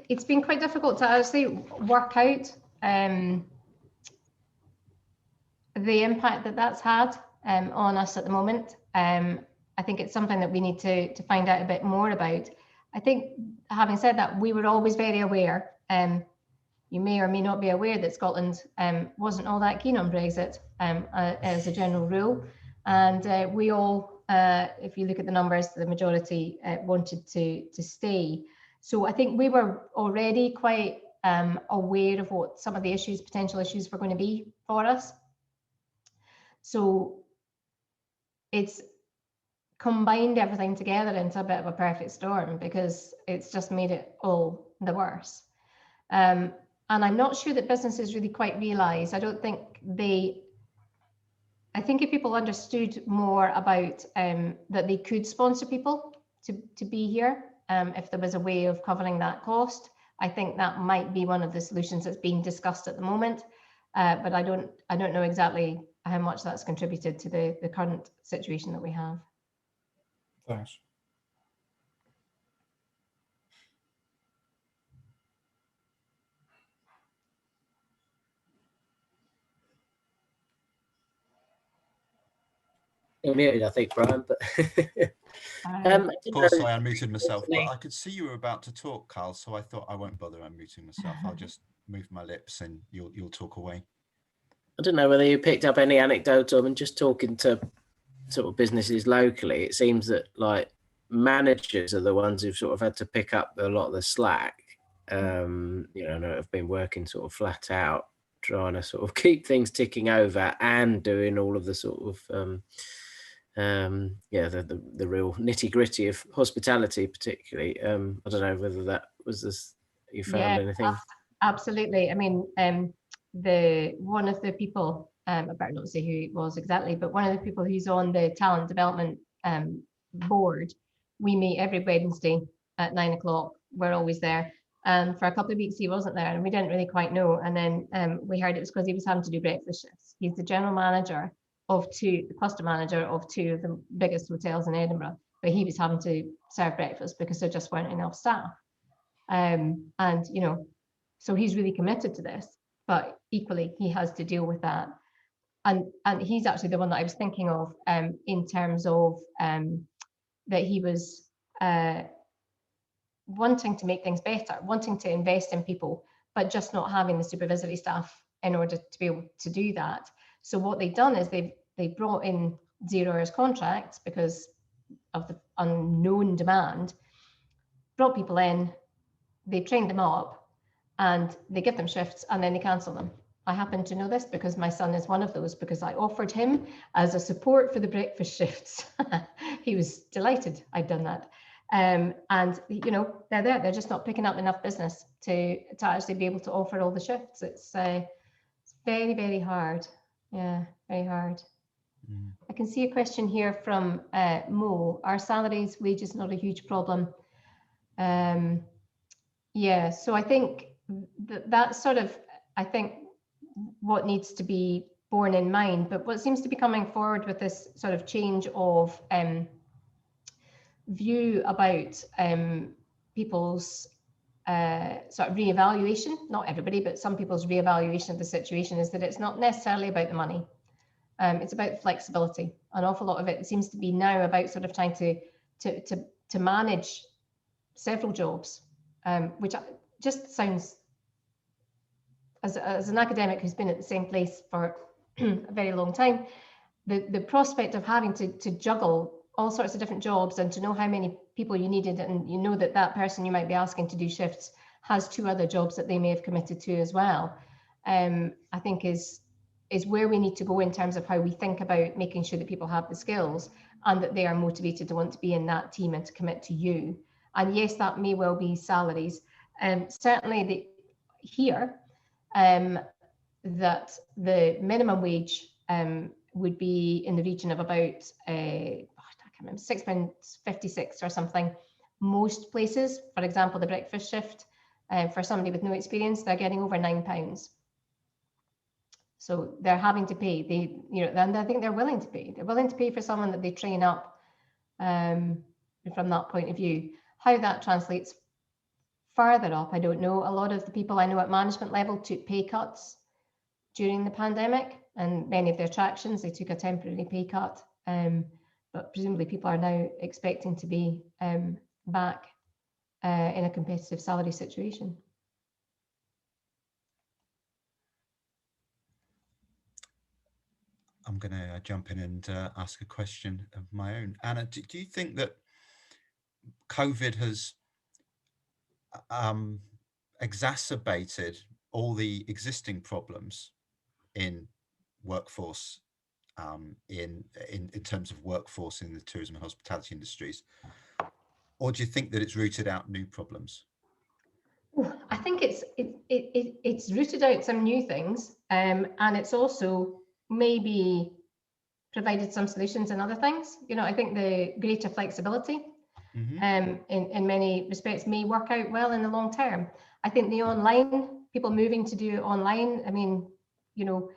it's been quite difficult to actually work out the impact that that's had on us at the moment. I think it's something that we need to find out a bit more about. I think, having said that, we were always very aware. You may or may not be aware that Scotland wasn't all that keen on Brexit as a general rule. And we all, if you look at the numbers, the majority wanted to stay. So I think we were already quite aware of what some of the issues, potential issues were going to be for us. So it's combined everything together into a bit of a perfect storm, because it's just made it all the worse. And I'm not sure that businesses really quite realise. I don't think I think if people understood more about that they could sponsor people to be here, if there was a way of covering that cost, I think that might be one of the solutions that's being discussed at the moment. But I don't know exactly how much that's contributed to the current situation that we have. Thanks. You're muted, I think, Brian. But of course, I unmuted myself, but I could see you were about to talk, Carl. So I thought I won't bother unmuting myself. I'll just move my lips, and you'll talk away. I don't know whether you picked up any anecdotes of, and just talking to sort of businesses locally, it seems that like managers are the ones who've sort of had to pick up a lot of the slack, you know, have been working sort of flat out, trying to sort of keep things ticking over and doing all of the sort of yeah, the real nitty gritty of hospitality, particularly. I don't know whether that was this, you found anything. Absolutely. I mean, one of the people, I better not say who it was exactly, but one of the people who's on the talent development board, we meet every Wednesday at 9 o'clock. We're always there. And for a couple of weeks he wasn't there, and we didn't really quite know. And then we heard it was because he was having to do breakfast shifts. He's the general manager of the cluster manager of two of the biggest hotels in Edinburgh, but he was having to serve breakfast because there just weren't enough staff. And you know, so he's really committed to this, but equally he has to deal with that. And he's actually the one that I was thinking of in terms of that he was wanting to make things better, wanting to invest in people, but just not having the supervisory staff in order to be able to do that. So what they've done is they've brought in 0 hours contracts because of the unknown demand, brought people in, they trained them up, and they give them shifts and then they cancel them. I happen to know this because my son is one of those, because I offered him as a support for the breakfast shifts. He was delighted I'd done that. And you know, they're there, they're just not picking up enough business to actually be able to offer all the shifts. It's very, very hard. Yeah, very hard. I can see a question here from Mo. Are salaries, wages not a huge problem? Yeah, so I think that's sort of, I think, what needs to be borne in mind. But what seems to be coming forward with this sort of change of view about people's sort of reevaluation, not everybody, but some people's reevaluation of the situation, is that it's not necessarily about the money. It's about flexibility. An awful lot of it seems to be now about sort of trying to manage several jobs, which just sounds, as an academic who's been at the same place for a very long time, the prospect of having to juggle all sorts of different jobs and to know how many people you needed, and you know that person you might be asking to do shifts has 2 other jobs that they may have committed to as well, I think is where we need to go in terms of how we think about making sure that people have the skills and that they are motivated to want to be in that team and to commit to you. And yes, that may well be salaries. Certainly here, that the minimum wage would be in the region of about, I can't remember, £6.56 or something. Most places, for example, the breakfast shift, for somebody with no experience, they're getting over £9. So they're having to pay, and I think they're willing to pay. They're willing to pay for someone that they train up from that point of view. How that translates further up, I don't know. A lot of the people I know at management level took pay cuts during the pandemic, and many of their attractions, they took a temporary pay cut. But presumably people are now expecting to be back in a competitive salary situation. I'm going to jump in and ask a question of my own. Anna, do you think that COVID has exacerbated all the existing problems in workforce, in terms of workforce in the tourism and hospitality industries, or do you think that it's rooted out new problems? I think it's rooted out some new things, and it's also maybe provided some solutions in other things. You know, I think the greater flexibility in many respects may work out well in the long term. I think the online, people moving to do it online, I mean, you know,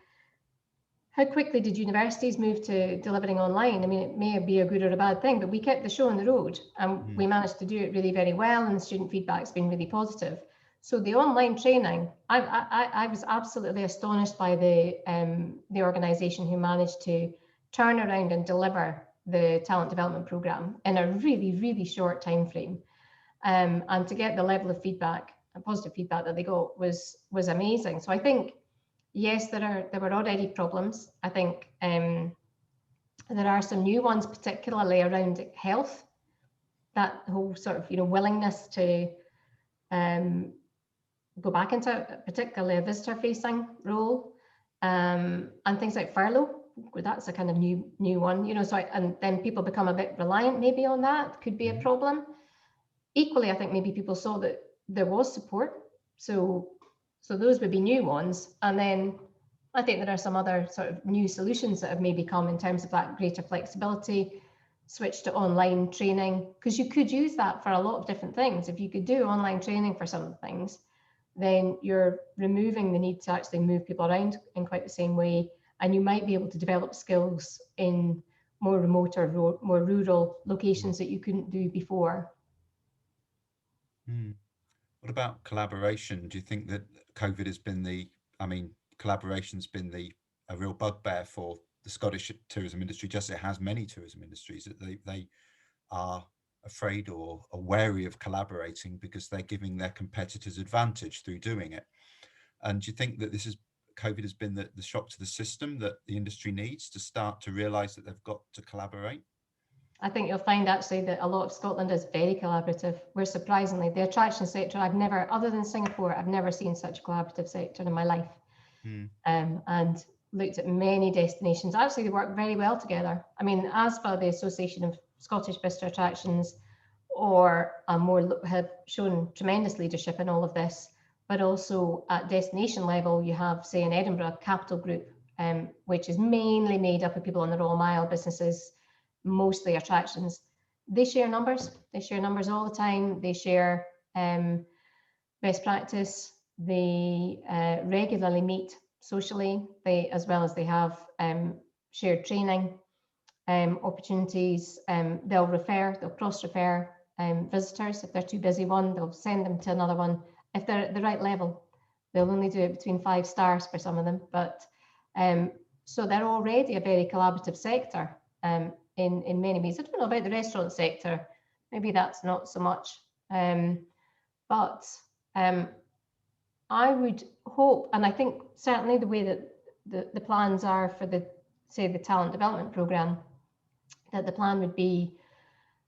how quickly did universities move to delivering online? I mean, it may be a good or a bad thing, but we kept the show on the road, and we managed to do it really very well, and the student feedback's been really positive. So the online training, I was absolutely astonished by the organisation who managed to turn around and deliver the talent development programme in a really, really short time frame. And to get the level of feedback and positive feedback that they got was amazing. So I think, yes, there were already problems. I think there are some new ones, particularly around health. That whole sort of, you know, willingness to go back into particularly a visitor-facing role, and things like furlough. That's a kind of new one, you know. So and then people become a bit reliant maybe on that. Could be a problem. Equally, I think maybe people saw that there was support, so those would be new ones. And then I think there are some other sort of new solutions that have maybe come in terms of that greater flexibility, switch to online training, because you could use that for a lot of different things. If you could do online training for some things, then you're removing the need to actually move people around in quite the same way, and you might be able to develop skills in more remote or more rural locations that you couldn't do before. What about collaboration? Do you think that COVID has been collaboration's been a real bugbear for the Scottish tourism industry, just as it has many tourism industries, that they are afraid or are wary of collaborating because they're giving their competitors advantage through doing it? And do you think that COVID has been the shock to the system that the industry needs to start to realise that they've got to collaborate? I think you'll find actually that a lot of Scotland is very collaborative. We're surprisingly, the attraction sector, I've never, other than Singapore, I've never seen such a collaborative sector in my life. And looked at many destinations. Actually, they work very well together. I mean, as for the Association of Scottish Visitor Attractions, or have shown tremendous leadership in all of this, but also at destination level, you have, say, in Edinburgh, Capital Group, which is mainly made up of people on the Royal Mile businesses, mostly attractions. They share numbers. They share numbers all the time. They share best practice. They regularly meet socially, as well as they have shared training opportunities. They'll cross-refer visitors. If they're too busy one, they'll send them to another one. If they're at the right level, they'll only do it between 5 stars for some of them. But so they're already a very collaborative sector in many ways. I don't know about the restaurant sector. Maybe that's not so much. But I would hope, and I think certainly the way that the plans are for the talent development programme, that the plan would be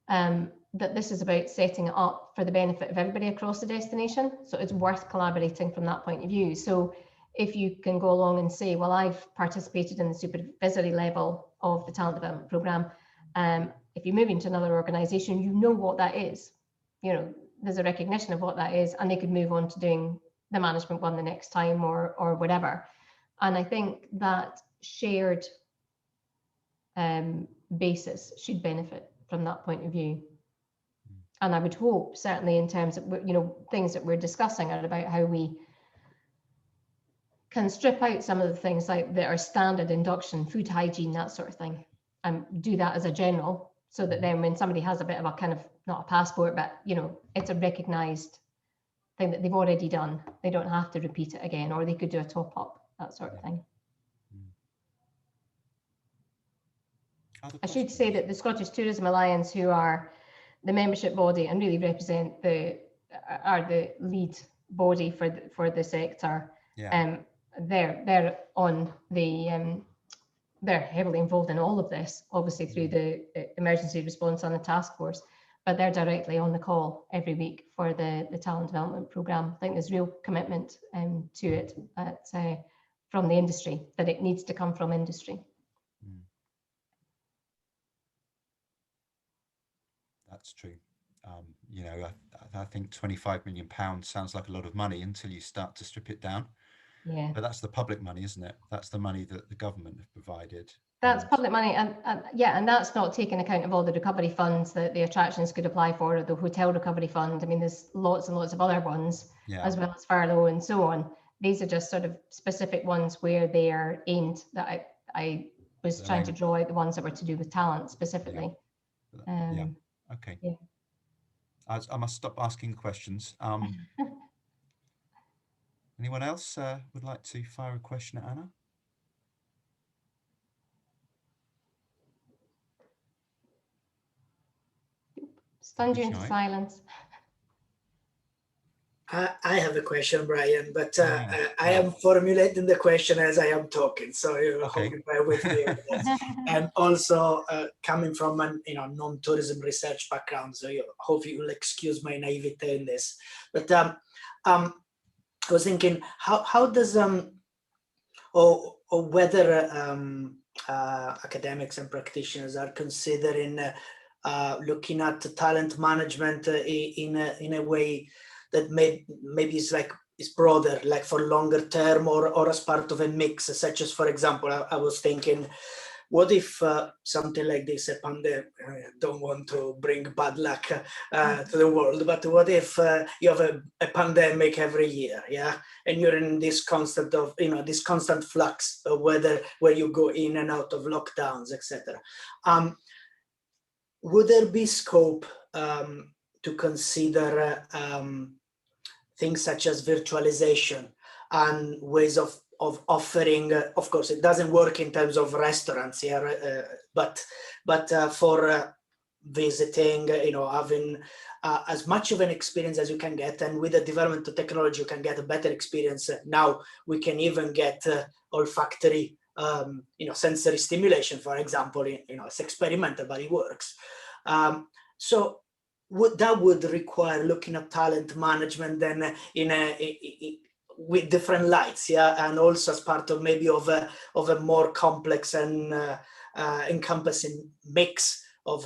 that this is about setting it up for the benefit of everybody across the destination. So it's worth collaborating from that point of view. So if you can go along and say, well, I've participated in the supervisory level of the talent development programme. If you move into another organisation, you know what that is. You know, there's a recognition of what that is, and they could move on to doing the management one the next time or whatever. And I think that shared basis should benefit from that point of view. And I would hope, certainly in terms of, you know, things that we're discussing are about how we can strip out some of the things like that are standard induction, food hygiene, that sort of thing, and do that as a general, so that then when somebody has a bit of a kind of, not a passport, but, you know, it's a recognised thing that they've already done. They don't have to repeat it again, or they could do a top up, that sort of thing. I should say that the Scottish Tourism Alliance, who are the membership body and really represent are the lead body for the sector. They're on the they're heavily involved in all of this, obviously through the emergency response on the task force, but they're directly on the call every week for the talent development programme. I think there's real commitment to it from the industry, that it needs to come from industry. That's true. You know, I think £25 million sounds like a lot of money until you start to strip it down. Yeah. But that's the public money, isn't it? That's the money that the government have provided. That's public money, and that's not taking account of all the recovery funds that the attractions could apply for, or the hotel recovery fund. I mean, there's lots and lots of other ones, as well as furlough and so on. These are just sort of specific ones where they are aimed. That I was trying to draw out the ones that were to do with talent specifically. Okay. Yeah. I must stop asking questions. Anyone else would like to fire a question at Anna? Stunned you into silence. I have a question, Brian, but I am formulating the question as I am talking, so you hope you bear with me. And also coming from an non-tourism research background, so hope you will excuse my naivete in this. But I was thinking, how does or whether academics and practitioners are considering looking at talent management in a way that maybe is broader, like for longer term, or as part of a mix, such as, for example, I was thinking, what if something like this, a pandemic, I don't want to bring bad luck to the world, but what if you have a pandemic every year, yeah, and you're in this constant flux of where you go in and out of lockdowns, etc. Would there be scope to consider things such as virtualization and ways of offering? Of course, it doesn't work in terms of restaurants here, but for visiting, having as much of an experience as you can get, and with the development of technology, you can get a better experience. Now we can even get olfactory, sensory stimulation, for example. It's experimental, but it works. So that would require looking at talent management then with different lights, yeah, and also as part of maybe of a more complex and encompassing mix of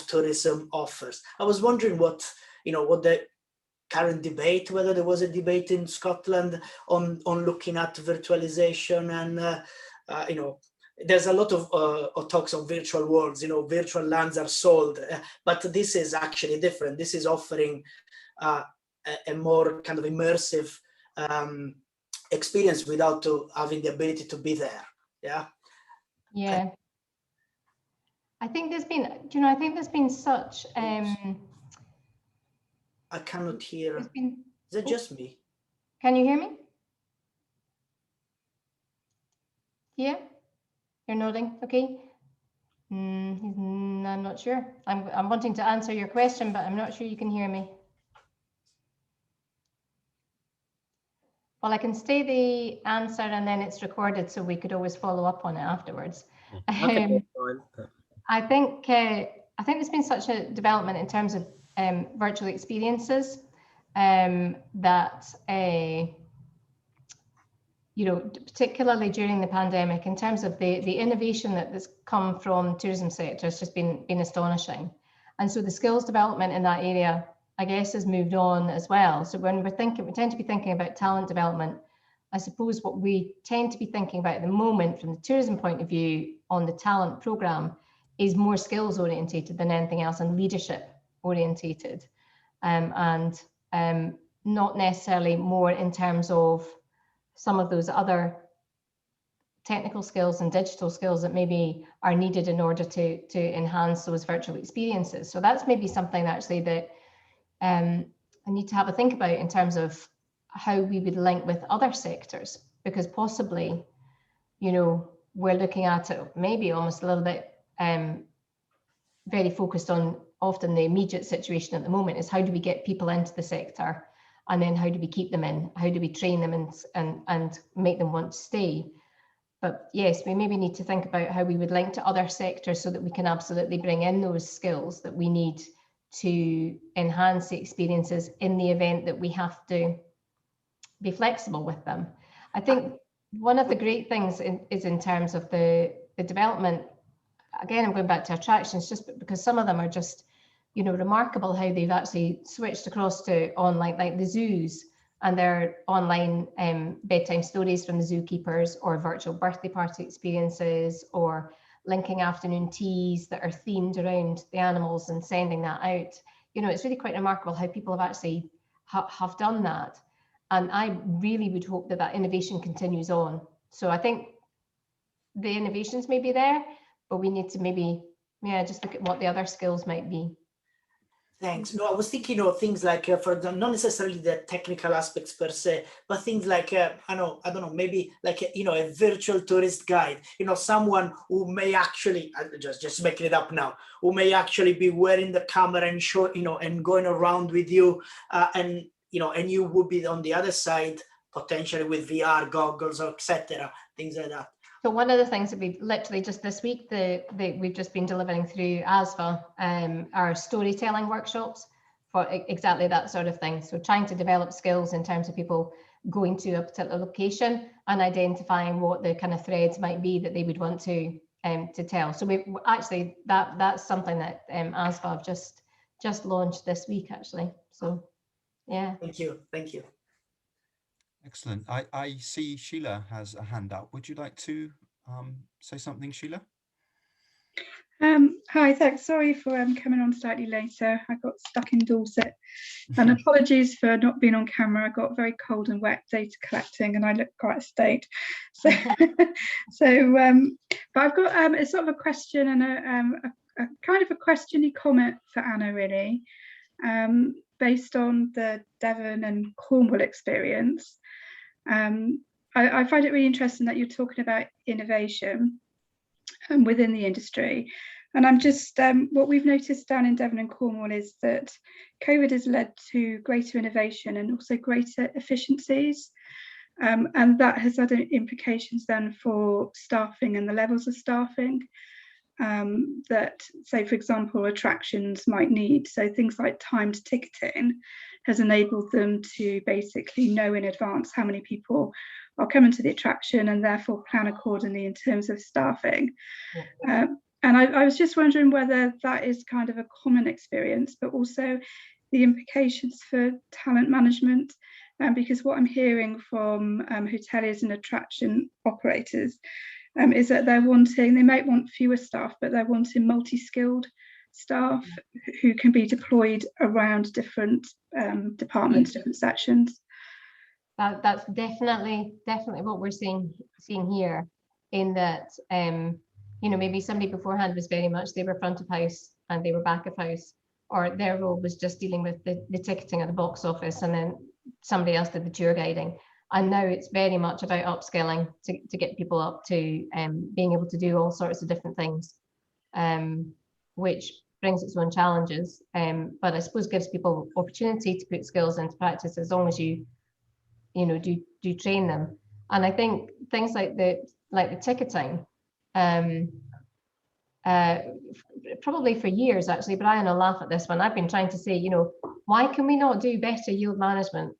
tourism offers. I was wondering what the current debate, whether there was a debate in Scotland on looking at virtualization, and there's a lot of talks on virtual worlds. Virtual lands are sold, but this is actually different. This is offering a more kind of immersive experience without having the ability to be there. Yeah. I think there's been such. I cannot hear. Is it just me? Can you hear me? Yeah, you're nodding. Okay. I'm not sure. I'm wanting to answer your question, but I'm not sure you can hear me. Well, I can say the answer and then it's recorded, so we could always follow up on it afterwards. I think there's been such a development in terms of virtual experiences that particularly during the pandemic, in terms of the innovation that has come from tourism sector, has just been astonishing. And so the skills development in that area, I guess, has moved on as well. So when we tend to be thinking about talent development, I suppose what we tend to be thinking about at the moment from the tourism point of view on the talent programme is more skills orientated than anything else, and leadership orientated, and not necessarily more in terms of some of those other technical skills and digital skills that maybe are needed in order to enhance those virtual experiences. So that's maybe something actually that I need to have a think about in terms of how we would link with other sectors, because possibly, we're looking at it maybe almost a little bit very focused on often the immediate situation at the moment is how do we get people into the sector, and then how do we keep them in, how do we train them and make them want to stay. But yes, we maybe need to think about how we would link to other sectors so that we can absolutely bring in those skills that we need to enhance the experiences in the event that we have to be flexible with them. I think one of the great things is in terms of the development. Again, I'm going back to attractions just because some of them are just, remarkable how they've actually switched across to online, like the zoos and their online bedtime stories from the zookeepers, or virtual birthday party experiences, or linking afternoon teas that are themed around the animals and sending that out. It's really quite remarkable how people have actually have done that. And I really would hope that innovation continues on. So I think the innovations may be there, but we need to maybe, just look at what the other skills might be. Thanks. No, I was thinking of things like, for example, not necessarily the technical aspects per se, but things like, I don't know, maybe like, a virtual tourist guide, someone who may actually, just making it up now, who may actually be wearing the camera and show, and going around with you, and you would be on the other side, potentially with VR goggles, or etc., things like that. So one of the things that we've literally just this week, we've just been delivering through ASVA, our storytelling workshops. for exactly that sort of thing. So trying to develop skills in terms of people going to a particular location and identifying what the kind of threads might be that they would want to tell. So we actually, that's something that ASVA have just launched this week, actually. So yeah. Thank you. Thank you. Excellent. I see Sheila has a hand up. Would you like to say something, Sheila? Hi, thanks. Sorry for coming on slightly later. I got stuck in Dorset, and apologies for not being on camera. I got very cold and wet data collecting, and I look quite a state. So, but I've got a sort of a question and a kind of a questiony comment for Anna, really, based on the Devon and Cornwall experience. I find it really interesting that you're talking about innovation within the industry. And I'm just, what we've noticed down in Devon and Cornwall is that COVID has led to greater innovation and also greater efficiencies. And that has had implications then for staffing and the levels of staffing that, say, for example, attractions might need. So things like timed ticketing has enabled them to basically know in advance how many people are coming to the attraction and therefore plan accordingly in terms of staffing. And I was just wondering whether that is kind of a common experience, but also the implications for talent management. Because what I'm hearing from hoteliers and attraction operators is that they're wanting, they might want fewer staff, but they're wanting multi-skilled staff who can be deployed around different departments, different sections. That's definitely what we're seeing here, in that you know, maybe somebody beforehand was very much, they were front of house and they were back of house, or their role was just dealing with the ticketing at the box office, and then somebody else did the tour guiding. And now it's very much about upskilling to get people up to being able to do all sorts of different things, which brings its own challenges, but I suppose gives people opportunity to put skills into practice as long as you know do train them. And I think things like the ticketing, probably for years actually, Brian will laugh at this one, I've been trying to say, you know, why can we not do better yield management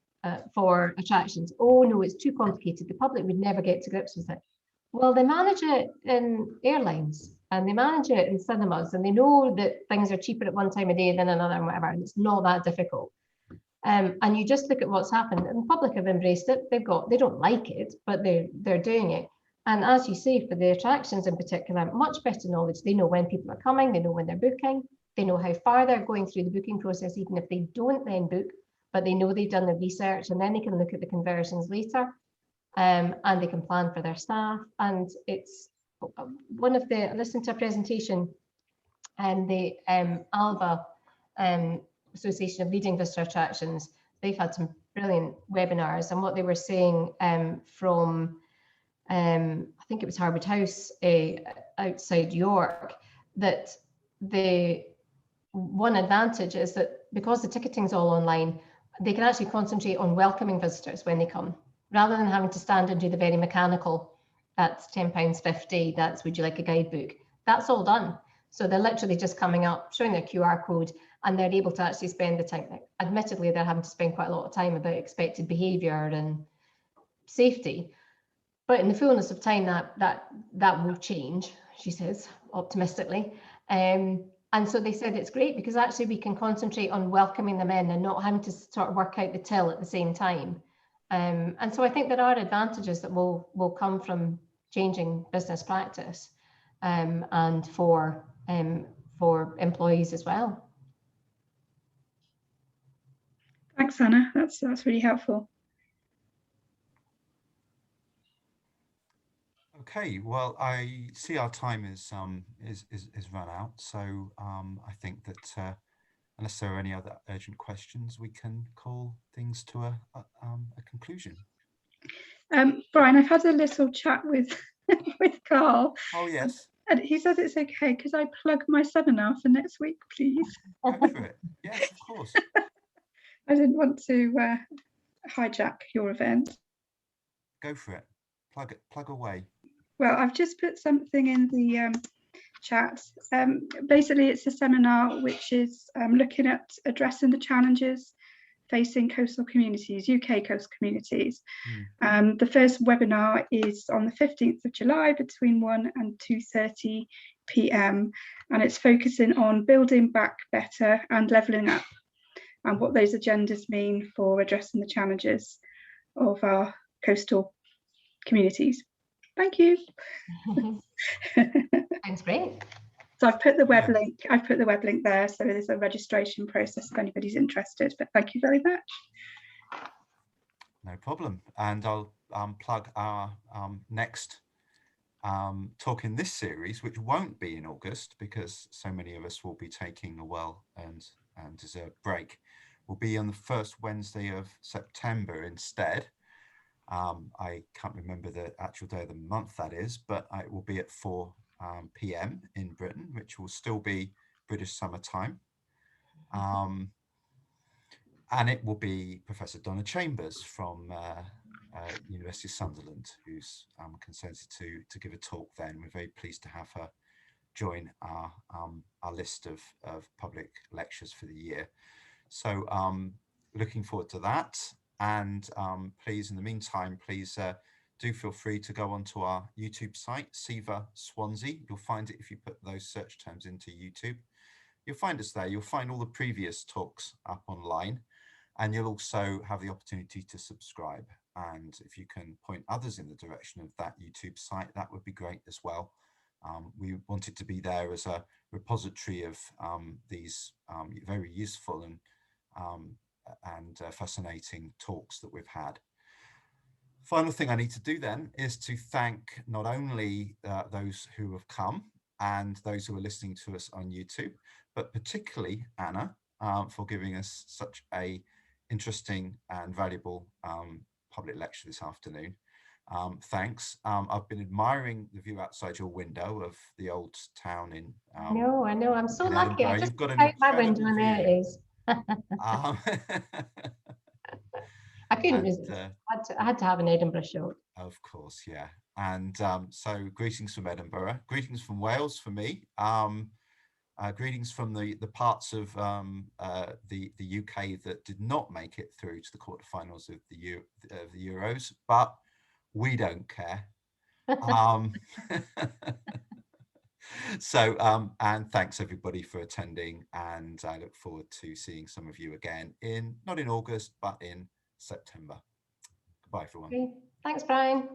for attractions? Oh no, it's too complicated, the public would never get to grips with it. Well, they manage it in airlines and they manage it in cinemas, and they know that things are cheaper at one time of day than another and whatever, and it's not that difficult. And you just look at what's happened, and the public have embraced it. They don't like it, but they're doing it. And as you say, for the attractions in particular, much better knowledge. They know when people are coming, they know when they're booking, they know how far they're going through the booking process, even if they don't then book, but they know they've done the research, and then they can look at the conversions later, and they can plan for their staff. And it's one of the, I listened to a presentation and the ALVA, Association of Leading Visitor Attractions, they've had some brilliant webinars, and what they were saying from I think it was Harwood House outside York, that the one advantage is that because the ticketing's all online, they can actually concentrate on welcoming visitors when they come, rather than having to stand and do the very mechanical, that's £10.50, that's would you like a guidebook, that's all done. So they're literally just coming up, showing their QR code, and they're able to actually spend the time. Admittedly, they're having to spend quite a lot of time about expected behaviour and safety, but in the fullness of time, that will change, she says optimistically. And so they said it's great because actually we can concentrate on welcoming them in and not having to sort of work out the till at the same time. And so I think there are advantages that will come from changing business practice, and for employees as well. Thanks, Anna. That's really helpful. Okay, well, I see our time is run out, so I think that unless there are any other urgent questions, we can call things to a conclusion. Brian, I've had a little chat with Carl. Oh yes. And he says it's okay. Could I plug my seminar for next week, please? Go for it. Yes, of course. I didn't want to hijack your event. Go for it. Plug away. Well, I've just put something in the chat. Basically, it's a seminar which is looking at addressing the challenges facing coastal communities, UK coastal communities. The first webinar is on the 15th of July between 1 and 2:30 p.m. and it's focusing on building back better and levelling up and what those agendas mean for addressing the challenges of our coastal communities. Thank you. Sounds great. So I've put the web link. I've put the web link there. So there's a registration process if anybody's interested. But thank you very much. No problem. And I'll plug our next talk in this series, which won't be in August because so many of us will be taking a well and deserved break. Will be on the first Wednesday of September instead. I can't remember the actual day of the month that is, but it will be at 4 p.m. in Britain, which will still be British summertime. And it will be Professor Donna Chambers from University of Sunderland, who's consented to give a talk then. We're very pleased to have her join our list of public lectures for the year. So looking forward to that. And please, in the meantime, please do feel free to go onto our YouTube site, CVER Swansea. You'll find it if you put those search terms into YouTube. You'll find us there. You'll find all the previous talks up online. And you'll also have the opportunity to subscribe. And if you can point others in the direction of that YouTube site, that would be great as well. We wanted to be there as a repository of these very useful and fascinating talks that we've had. Final thing I need to do then is to thank not only those who have come and those who are listening to us on YouTube, but particularly Anna for giving us such a interesting and valuable public lecture this afternoon. Thanks. I've been admiring the view outside your window of the old town in I know, I'm so lucky. I just You've got an out my incredible window and there it view. is. I couldn't resist. I had to have an Edinburgh shot. Of course, yeah. And so greetings from Edinburgh, greetings from Wales for me, greetings from the parts of the UK that did not make it through to the quarterfinals of the Euros, but we don't care. So and thanks everybody for attending, and I look forward to seeing some of you again not in August but in September. Goodbye everyone. Okay. Thanks, Brian.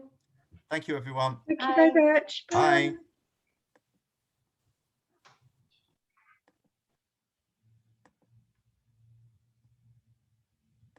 Thank you everyone. Thank you very much. Bye.